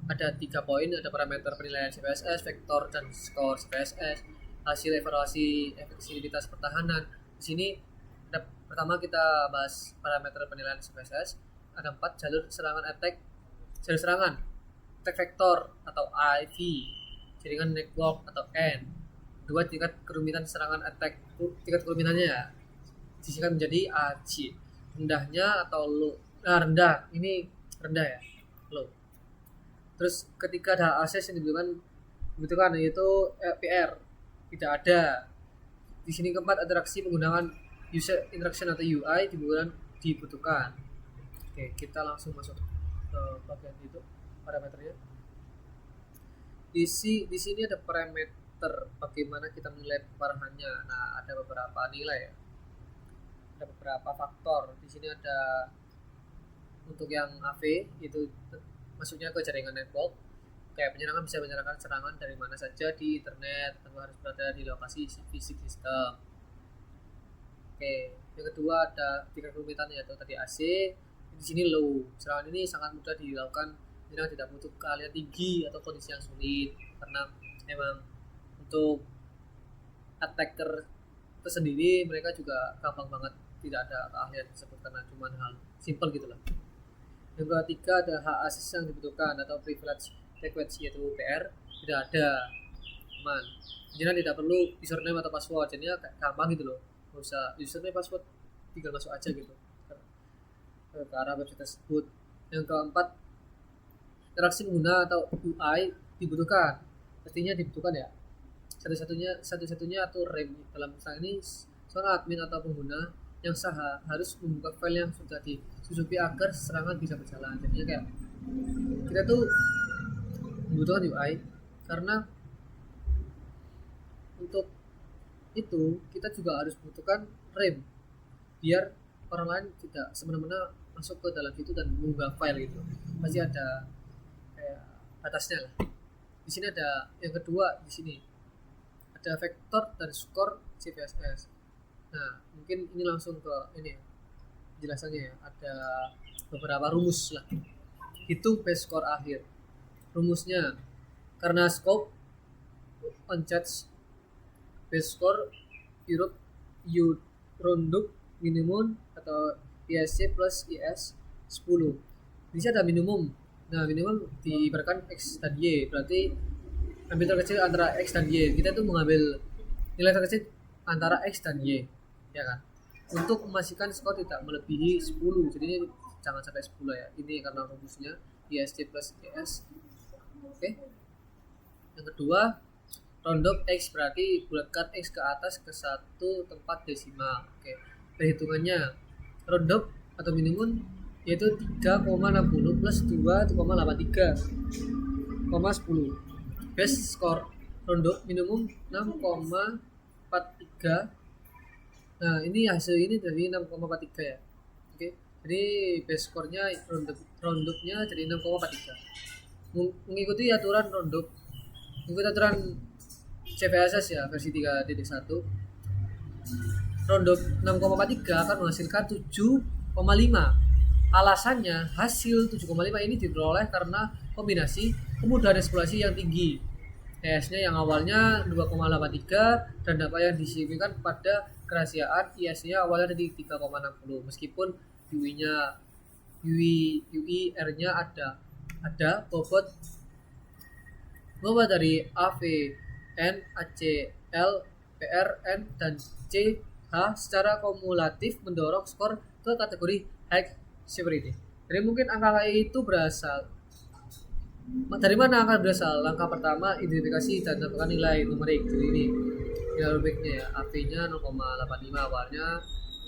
ada 3 poin, ada parameter penilaian CVSS, vektor dan skor CVSS, hasil evaluasi efektivitas pertahanan. Di sini pertama kita bahas parameter penilaian CVSS. Ada 4 jalur serangan attack, jalur serangan attack vektor atau IV, jaringan network atau N. Kedua, tingkat kerumitan serangan attack, tingkat kerumitannya ya disingkat menjadi AC. Rendahnya atau low. Nah, rendah ini rendah ya, low. Terus ketika ada akses yang dibutuhkan yaitu PR tidak ada. Di sini keempat, interaksi penggunaan user interaction atau UI dibutuhkan. Oke, kita langsung masuk ke bagian itu parameternya. Di sini ada parameter bagaimana kita menilai keparahannya. Nah, ada beberapa nilai ya. Ada beberapa faktor. Di sini ada untuk yang AV itu masuknya ke jaringan network. Kayak penyerangan bisa menyerangkan serangan dari mana saja di internet tanpa harus berada di lokasi fisik sistem. Oke, yang kedua ada tingkat kerumitan yaitu tadi AC. Di sini low. Serangan ini sangat mudah dilakukan, tidak butuh keahlian tinggi atau kondisi yang sulit karena memang untuk attacker tersendiri mereka juga gampang banget, tidak ada keahlian tersebut karena cuma hal simple gitu lah. Yang ketiga ada hak akses yang dibutuhkan atau privilege request yaitu PR tidak ada, aman. Jadi tidak perlu username atau password, jadinya gampang gitu loh, nggak usah username password, tinggal masuk aja gitu ke arah website tersebut. Yang keempat, interaksi pengguna atau UI dibutuhkan, pastinya dibutuhkan ya. Satu-satunya atau rem dalam misalnya ini seorang admin atau pengguna yang sah harus membuka file yang sudah disusupi agar serangan bisa berjalan. Jadinya kayak kita tuh membutuhkan UI karena untuk itu kita juga harus membutuhkan rem biar orang lain tidak semena-mena masuk ke dalam situ dan mengunggah file gitu. Pasti ada kayak batasnya lah. Di sini ada yang kedua, di sini ada vektor dan skor CVSS. Nah, mungkin ini langsung ke ini ya, penjelasannya ya. Ada beberapa rumus lah. Hitung base score akhir. Rumusnya karena scope on charge base score Europe U roundup minimum atau ISC plus IS 10. Di sini ada minimum. Nah, minimum diibaratkan X dan Y. Berarti ambil terkecil antara X dan Y. Kita tuh mengambil nilai terkecil antara X dan Y, ya kan? Untuk memastikan skor tidak melebihi 10. Jadi ini jangan sampai 10 ya. Ini karena rumusnya ISC plus IS. Oke. Yang kedua, roundup X berarti bulatkan X ke atas ke satu tempat desimal. Oke. Perhitungannya roundup atau minimum yaitu 3,60 plus 2,83 10. Base score roundup minimum 6,43. Nah, ini hasil ini dari 6,43 ya. Oke. Jadi base score-nya roundupnya jadi 6,43. Mengikuti aturan roundup. Mengikuti aturan CVSS ya versi 3.1. Roundup 6,43 akan menghasilkan 7,5. Alasannya hasil 7,5 ini diperoleh karena kombinasi kemudahan eksplorasi yang tinggi. ES-nya yang awalnya 2,83 dan dapat yang disignifikan pada kerahasiaan IS-nya awalnya dari 3,60 meskipun UI-R-nya ada bobot dari AV, N, AC, L, PR, N, dan C, H secara kumulatif mendorong skor ke kategori high severity. Jadi mungkin angka itu berasal dari mana angka berasal? Langkah pertama identifikasi dan tentukan nilai numerik. Jadi ini nilai numeriknya ya. AP-nya 0,85 awalnya,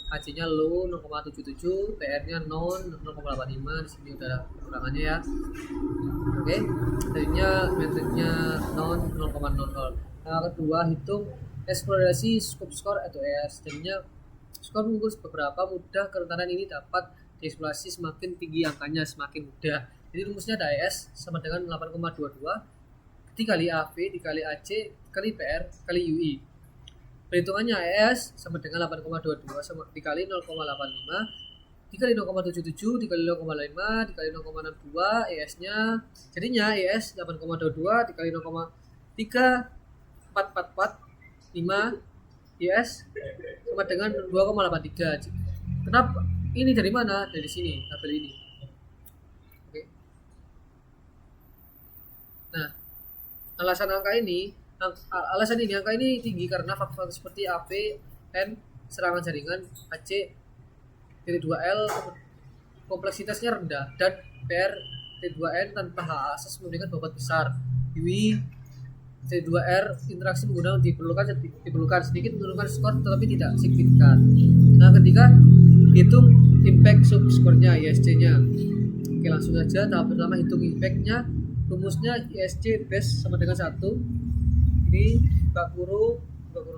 AC-nya low 0,77, PR-nya non 0,85. Di sini udah kekurangannya ya. Oke. Tadinya metriknya non 0,00. Nah, kedua hitung eksplorasi scope score atau ES. Jadinya skor mengukur beberapa mudah kerentanan ini dapat dieksplorasi semakin tinggi angkanya semakin mudah. Jadi rumusnya ada ES sama dengan 8,22 dikali AV dikali AC dikali PR dikali UI. Perhitungannya ES sama dengan 8,22 sama dikali 0,85 dikali 0,77 dikali 0,5 dikali 0,62 ES-nya jadinya ES 8,22 dikali 0,3445 ES sama dengan 2,83. Kenapa? Ini dari mana? Dari sini, tabel ini. Oke. Nah, alasan angka ini tinggi karena faktor seperti AP, N, serangan jaringan, AC, T2L kompleksitasnya rendah dan PR T2N tanpa hak akses memberikan bobot besar. UI T2R interaksi menggunakan diperlukan sedikit menurunkan skor tetapi tidak signifikan. Nah, ketika hitung impact subscore-nya ISC-nya. Oke, langsung saja tahap pertama hitung impact-nya. Rumusnya ISC base sama dengan 1. Ini bak kurung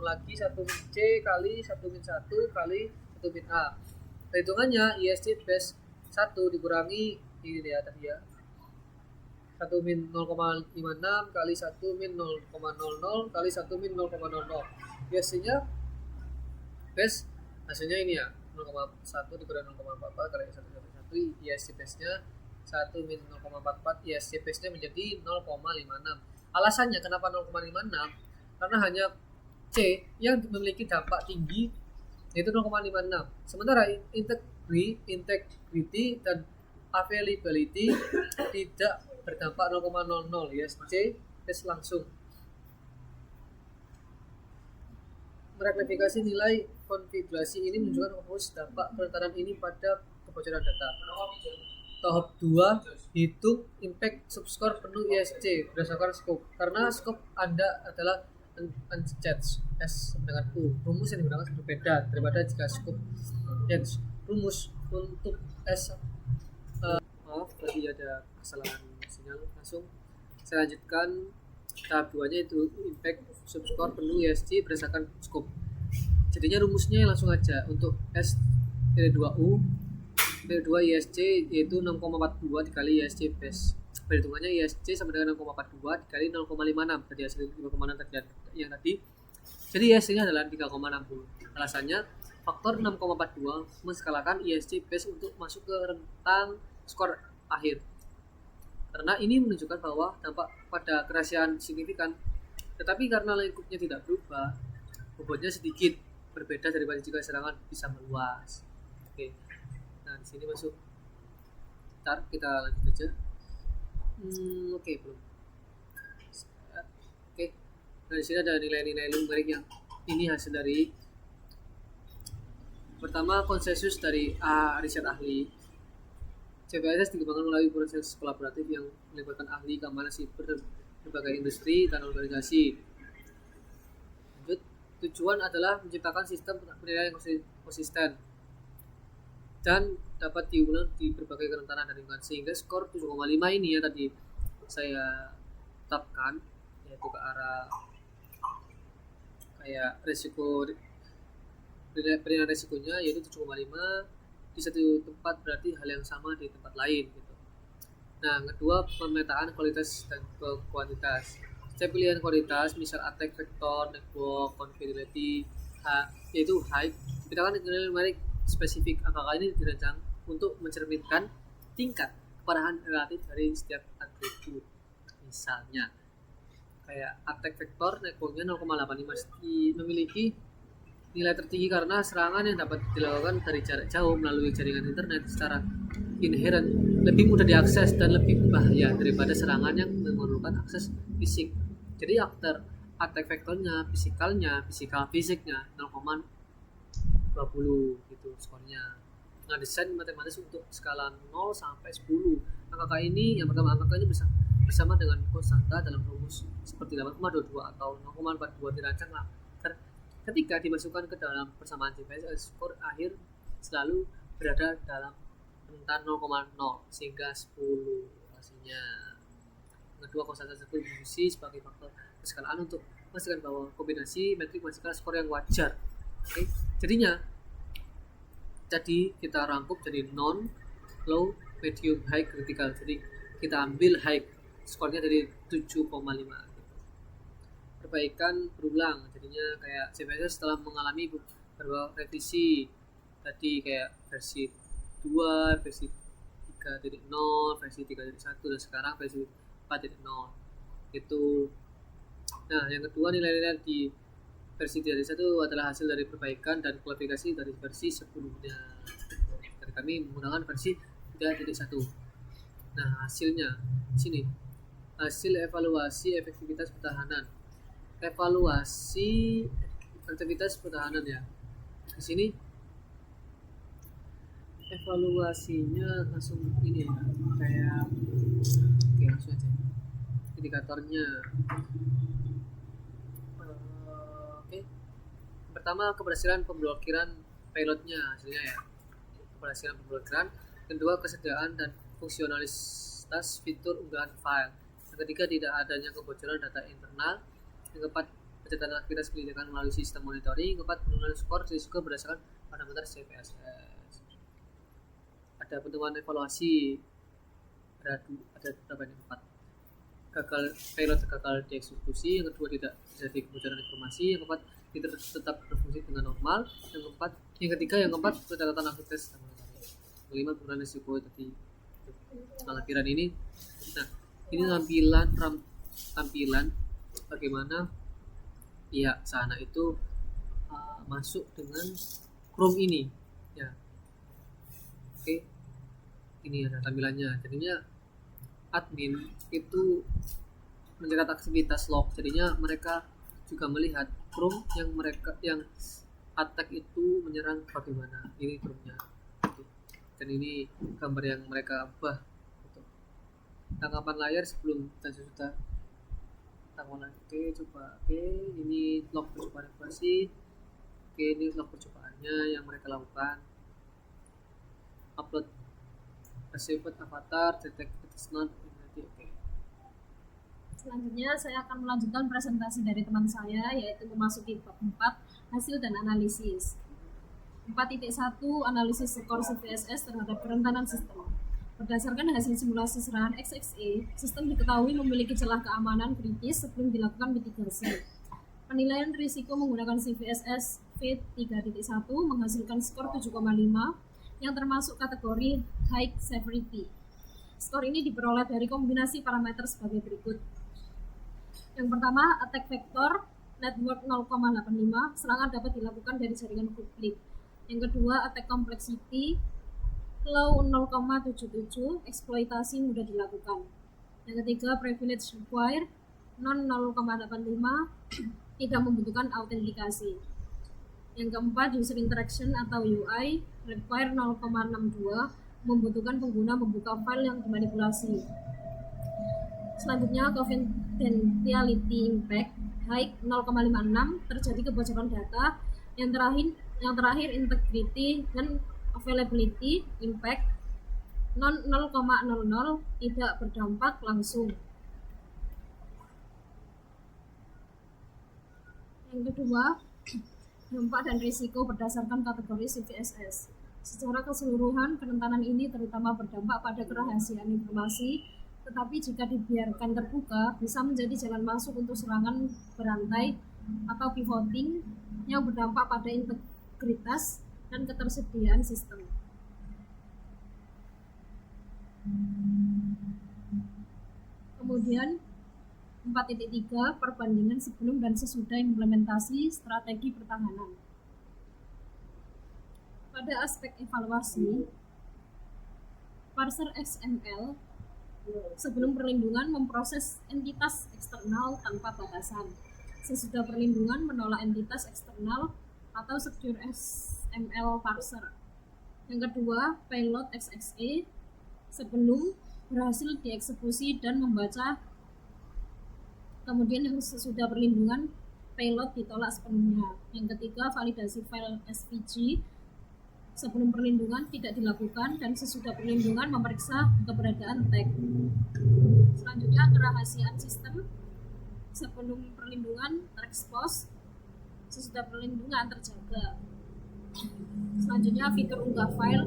lagi 1 min C kali 1 min 1 kali 1 min A. Perhitungannya ISC base 1 dikurangi ini ya tadi ya. 1 min 0,56 kali 1 min 0,00 kali 1 min 0,00. ISC-nya base hasilnya ini ya 0,1 dikurangi 0,44 kali 1 ISC base-nya 1 min 0,44 ISC base-nya menjadi 0,56. Alasannya kenapa 0,56? Karena hanya C yang memiliki dampak tinggi yaitu 0,56. Sementara integrity dan availability tidak berdampak 0,00 ISC base langsung. Mereplifikasi nilai konfigurasi ini menunjukkan fokus dampak penetapan ini pada kebocoran data. Tahap 2, hitung impact subscore penuh ISC berdasarkan scope. Karena scope Anda adalah unchanged S dengan U. Rumus yang digunakan berbeda daripada jika scope change. Rumus untuk S maaf tadi ada kesalahan sinyal. Langsung saya lanjutkan tahap 2-nya itu impact subscore penuh ISC berdasarkan scope. Jadinya rumusnya langsung aja untuk S T2U T2 ISC yaitu 6,42 dikali ISC base. Perhitungannya ISC sama dengan 6,42 dikali 0,56 tadi hasil 5,6 tadi yang tadi. Jadi ISC-nya adalah 3,60. Alasannya faktor 6,42 menskalakan ISC base untuk masuk ke rentang skor akhir. Karena ini menunjukkan bahwa dampak pada kerahasiaan signifikan, tetapi karena lingkupnya tidak berubah, bobotnya sedikit berbeda daripada jika serangan bisa meluas. Oke. Nah, di sini masuk. Ntar kita lanjut aja. Oke, belum. Oke. Nah, di sini ada nilai-nilai numerik yang ini hasil dari pertama konsensus dari riset ahli. CVSS dikembangkan melalui proses kolaboratif yang melibatkan ahli keamanan siber berbagai industri dan organisasi. Lanjut, tujuan adalah menciptakan sistem penilaian yang konsisten dan dapat diulang di berbagai kerentanan dan lingkungan, sehingga skor 7,5 ini ya tadi saya tetapkan yaitu ke arah kayak resiko penilaian resikonya yaitu 7,5 di satu tempat berarti hal yang sama di tempat lain gitu. Nah, kedua pemetaan kualitas dan kuantitas. Setiap pilihan kualitas misal attack vector, network, configurability, yaitu height, kita kan nilai numerik spesifik. Angka ini dirancang untuk mencerminkan tingkat keparahan relatif dari setiap atribut. Misalnya kayak attack vector networknya 0,85 memiliki nilai tertinggi karena serangan yang dapat dilakukan dari jarak jauh melalui jaringan internet secara inherent lebih mudah diakses dan lebih berbahaya daripada serangan yang memerlukan akses fisik. Jadi attack vectornya, fisiknya 0,20 gitu skornya. Nah, desain matematis untuk skala 0 sampai 10. Angka ini yang pertama angka ini bersama dengan konstanta dalam rumus seperti 8,22 atau 0,42 dirancang ketika dimasukkan ke dalam persamaan CVSS, skor akhir selalu berada dalam rentan 0,0 sehingga 10 hasilnya. Kedua, konstanta tersebut berfungsi sebagai faktor perskalaan untuk memastikan bahwa kombinasi metrik menghasilkan skor yang wajar. Oke, jadinya tadi kita rangkup jadi non, low, medium, high, critical. Jadi kita ambil high, skornya dari 7,5. Perbaikan berulang, jadinya kayak CVSS setelah mengalami beberapa revisi tadi kayak versi 2, versi 3.0, versi 3.1, dan sekarang versi 4.0 itu. Nah, yang kedua, nilai-nilai di versi 3.1 adalah hasil dari perbaikan dan klarifikasi dari versi sebelumnya. Dan kami menggunakan versi 3.1. Nah, hasilnya di sini. Hasil evaluasi efektivitas pertahanan. Evaluasi efektivitas pertahanan ya. Di sini evaluasinya langsung ini ya, kayak oke, langsung aja indikatornya. Oke. Pertama, keberhasilan pemblokiran payloadnya hasilnya ya. Keberhasilan pemblokiran. Kedua, kesediaan dan fungsionalitas fitur unggahan file. Yang ketiga, tidak adanya kebocoran data internal. Yang keempat, pencatatan aktivitas pendidikan melalui sistem monitoring. Yang keempat, penurunan skor risiko berdasarkan parameter CVSS. Ada pertemuan evaluasi, ada berapa ini? 4. Gagal payload gagal dieksekusi. Yang kedua, tidak terjadi kebocoran informasi. Yang keempat, fitur tetap berfungsi dengan normal. Yang keempat, pencatatan aktivitas. Kelima, penurunan risiko tadi. Pengambilan ini. Nah, ini tampilan bagaimana pihak sana itu masuk dengan Chrome ini ya. Oke, ini ada tampilannya. Jadinya admin itu mencatat aktivitas log, jadinya mereka juga melihat Chrome yang attack itu menyerang bagaimana. Ini Chrome-nya. Oke. Dan ini gambar yang mereka ubah. Tangkapan layar sebelum dan sesudah tangkapan layar. Oke, ini log percobaan evaluasi. Oke, ini log percobaannya yang mereka lakukan. Upload received avatar, detect it is not. Oke. Selanjutnya saya akan melanjutkan presentasi dari teman saya, yaitu memasuki bab 4, hasil dan analisis. 4.1 Analisis skor CVSS terhadap kerentanan sistem. Berdasarkan hasil simulasi serangan XXE, sistem diketahui memiliki celah keamanan kritis sebelum dilakukan mitigasi. Penilaian risiko menggunakan CVSS V3.1 menghasilkan skor 7,5 yang termasuk kategori high severity. Skor ini diperoleh dari kombinasi parameter sebagai berikut. Yang pertama, attack vector network 0,85, serangan dapat dilakukan dari jaringan publik. Yang kedua, attack complexity low 0,77, eksploitasi mudah dilakukan. Yang ketiga, privilege require non 0,85, tidak membutuhkan autentikasi. Yang keempat, user interaction atau UI require 0,62, membutuhkan pengguna membuka file yang dimanipulasi. Selanjutnya, confidentiality impact high 0,56, terjadi kebocoran data. Yang terakhir integrity dan availability impact 0,00, tidak berdampak langsung. Yang kedua, dampak dan risiko berdasarkan kategori CVSS. Secara keseluruhan, kerentanan ini terutama berdampak pada kerahasiaan informasi, tetapi jika dibiarkan terbuka, bisa menjadi jalan masuk untuk serangan berantai atau pivoting yang berdampak pada integritas dan ketersediaan sistem. Kemudian 4.3 perbandingan sebelum dan sesudah implementasi strategi pertahanan. Pada aspek evaluasi, parser XML sebelum perlindungan memproses entitas eksternal tanpa batasan. Sesudah perlindungan menolak entitas eksternal atau secure XML parser. Yang kedua, payload XXE sebelum berhasil dieksekusi dan membaca. Kemudian yang sesudah perlindungan, payload ditolak sepenuhnya. Yang ketiga, validasi file SVG sebelum perlindungan tidak dilakukan dan sesudah perlindungan memeriksa keberadaan tag. Selanjutnya, kerahasiaan sistem sebelum perlindungan terekspos, sesudah perlindungan terjaga. Selanjutnya, fitur unggah file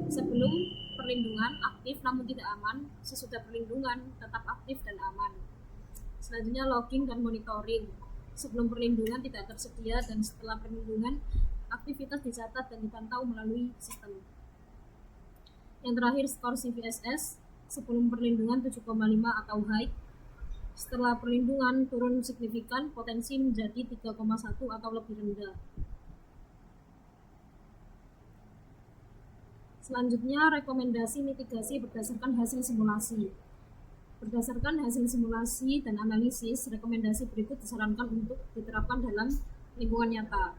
sebelum perlindungan aktif namun tidak aman, sesudah perlindungan tetap aktif dan aman. Selanjutnya, logging dan monitoring. Sebelum perlindungan tidak tersedia dan setelah perlindungan aktivitas dicatat dan dipantau melalui sistem. Yang terakhir skor CVSS sebelum perlindungan 7,5 atau high. Setelah perlindungan turun signifikan, potensi menjadi 3,1 atau lebih rendah. Selanjutnya, rekomendasi mitigasi berdasarkan hasil simulasi. Berdasarkan hasil simulasi dan analisis, rekomendasi berikut disarankan untuk diterapkan dalam lingkungan nyata.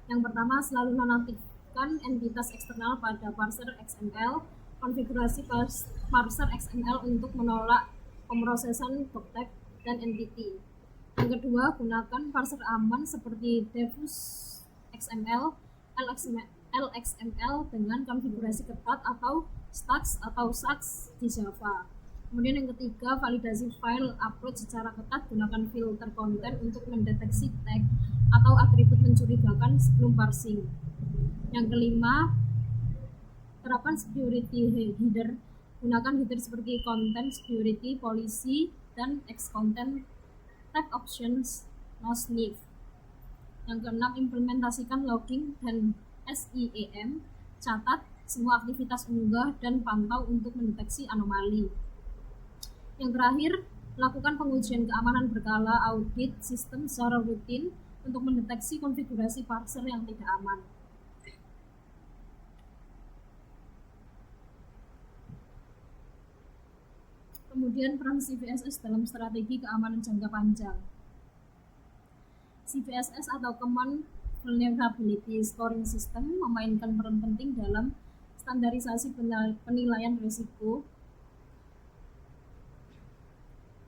Yang pertama, selalu nonaktifkan entitas eksternal pada parser XML. Konfigurasi parser XML untuk menolak pemrosesan doctag dan entity. Yang kedua, gunakan parser aman seperti diffuse XML, LXML dengan konfigurasi ketat atau Stux atau Sax di Java. Kemudian yang ketiga, validasi file upload secara ketat, gunakan filter konten untuk mendeteksi tag atau atribut mencurigakan sebelum parsing. Yang kelima, terapkan security header. Gunakan header seperti content security, policy, dan X-content tag options, no sniff. Yang keenam, implementasikan logging dan SIEM. Catat semua aktivitas unggah dan pantau untuk mendeteksi anomali. Yang terakhir, lakukan pengujian keamanan berkala, audit sistem secara rutin untuk mendeteksi konfigurasi parser yang tidak aman. Kemudian peran CVSS dalam strategi keamanan jangka panjang. CVSS atau Common Vulnerability Scoring System memainkan peran penting dalam standarisasi penilaian risiko.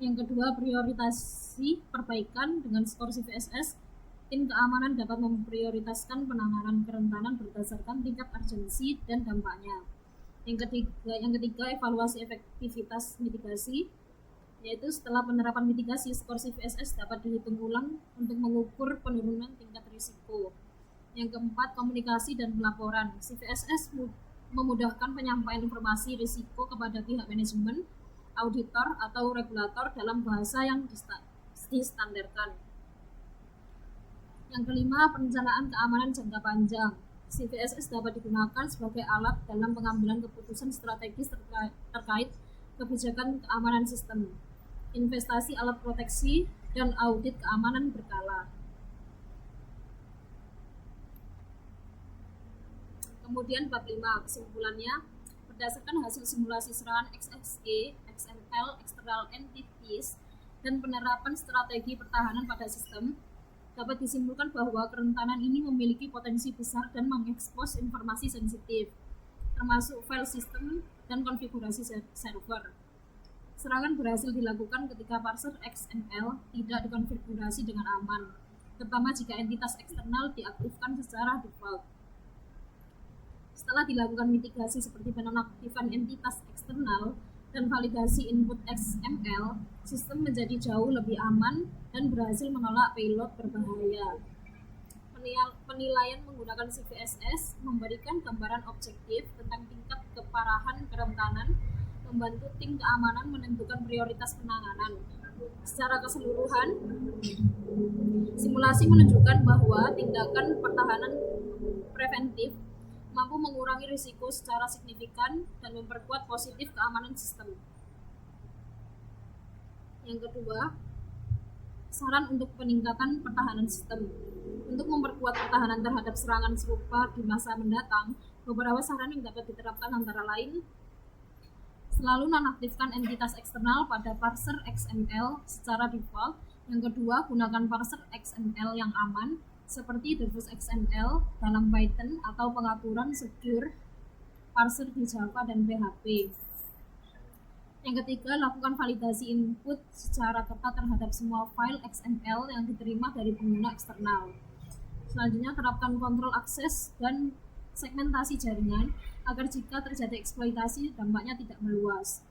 Yang kedua, prioritasi perbaikan. Dengan skor CVSS, tim keamanan dapat memprioritaskan penanganan kerentanan berdasarkan tingkat urgensi dan dampaknya. Yang ketiga, evaluasi efektivitas mitigasi, yaitu setelah penerapan mitigasi, skor CVSS dapat dihitung ulang untuk mengukur penurunan tingkat risiko. Yang keempat, komunikasi dan pelaporan. CVSS memudahkan penyampaian informasi risiko kepada pihak manajemen, auditor, atau regulator dalam bahasa yang distandarkan. Yang kelima, perencanaan keamanan jangka panjang. CVSS dapat digunakan sebagai alat dalam pengambilan keputusan strategis terkait kebijakan keamanan sistem, investasi alat proteksi, dan audit keamanan berkala. Kemudian bab 5, kesimpulannya, berdasarkan hasil simulasi serangan XXE, XML, external entities, dan penerapan strategi pertahanan pada sistem, dapat disimpulkan bahwa kerentanan ini memiliki potensi besar dan mengekspos informasi sensitif, termasuk file sistem dan konfigurasi server. Serangan berhasil dilakukan ketika parser XML tidak dikonfigurasi dengan aman, terutama jika entitas eksternal diaktifkan secara default. Setelah dilakukan mitigasi seperti penonaktifan entitas eksternal dan validasi input XML, sistem menjadi jauh lebih aman dan berhasil menolak payload berbahaya. Penilaian menggunakan CVSS memberikan gambaran objektif tentang tingkat keparahan kerentanan, membantu tim keamanan menentukan prioritas penanganan. Secara keseluruhan, simulasi menunjukkan bahwa tindakan pertahanan preventif mampu mengurangi risiko secara signifikan dan memperkuat positif keamanan sistem. Yang kedua, saran untuk peningkatan pertahanan sistem. Untuk memperkuat pertahanan terhadap serangan serupa di masa mendatang, beberapa saran yang dapat diterapkan antara lain: selalu nonaktifkan entitas eksternal pada parser XML secara default. Yang kedua, gunakan parser XML yang aman, seperti diffuse XML dalam Python atau pengaturan secure parser di Java dan PHP. Yang ketiga, lakukan validasi input secara ketat terhadap semua file XML yang diterima dari pengguna eksternal. Selanjutnya, terapkan kontrol akses dan segmentasi jaringan agar jika terjadi eksploitasi, dampaknya tidak meluas.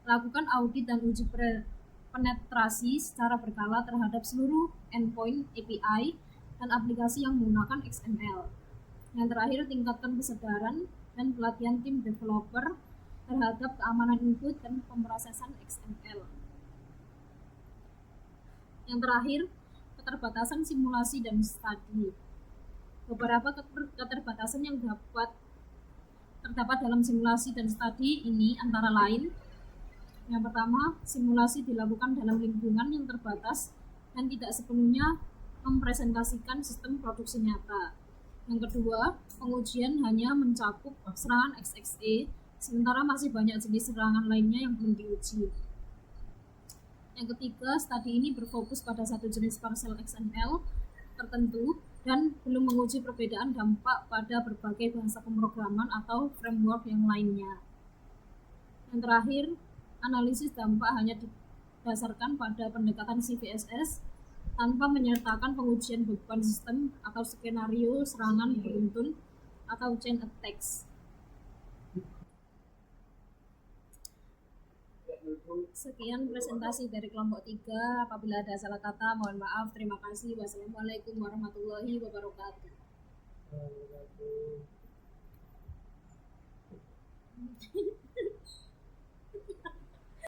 Lakukan audit dan uji penetrasi secara berkala terhadap seluruh endpoint API dan aplikasi yang menggunakan XML. Yang terakhir, tingkatkan kesadaran dan pelatihan tim developer terhadap keamanan input dan pemrosesan XML. Yang terakhir, keterbatasan simulasi dan studi. Beberapa keterbatasan yang dapat terdapat dalam simulasi dan studi ini antara lain: yang pertama, simulasi dilakukan dalam lingkungan yang terbatas dan tidak sepenuhnya mempresentasikan sistem produksi nyata. Yang kedua, pengujian hanya mencakup serangan XXE, sementara masih banyak jenis serangan lainnya yang belum diuji. Yang ketiga, studi ini berfokus pada satu jenis parsel XML tertentu dan belum menguji perbedaan dampak pada berbagai bahasa pemrograman atau framework yang lainnya. Yang terakhir, analisis dampak hanya didasarkan pada pendekatan CVSS tanpa menyertakan pengujian beban sistem atau skenario serangan beruntun atau chain attacks. Sekian presentasi dari kelompok 3. Apabila ada salah kata, mohon maaf. Terima kasih. Wassalamualaikum warahmatullahi wabarakatuh.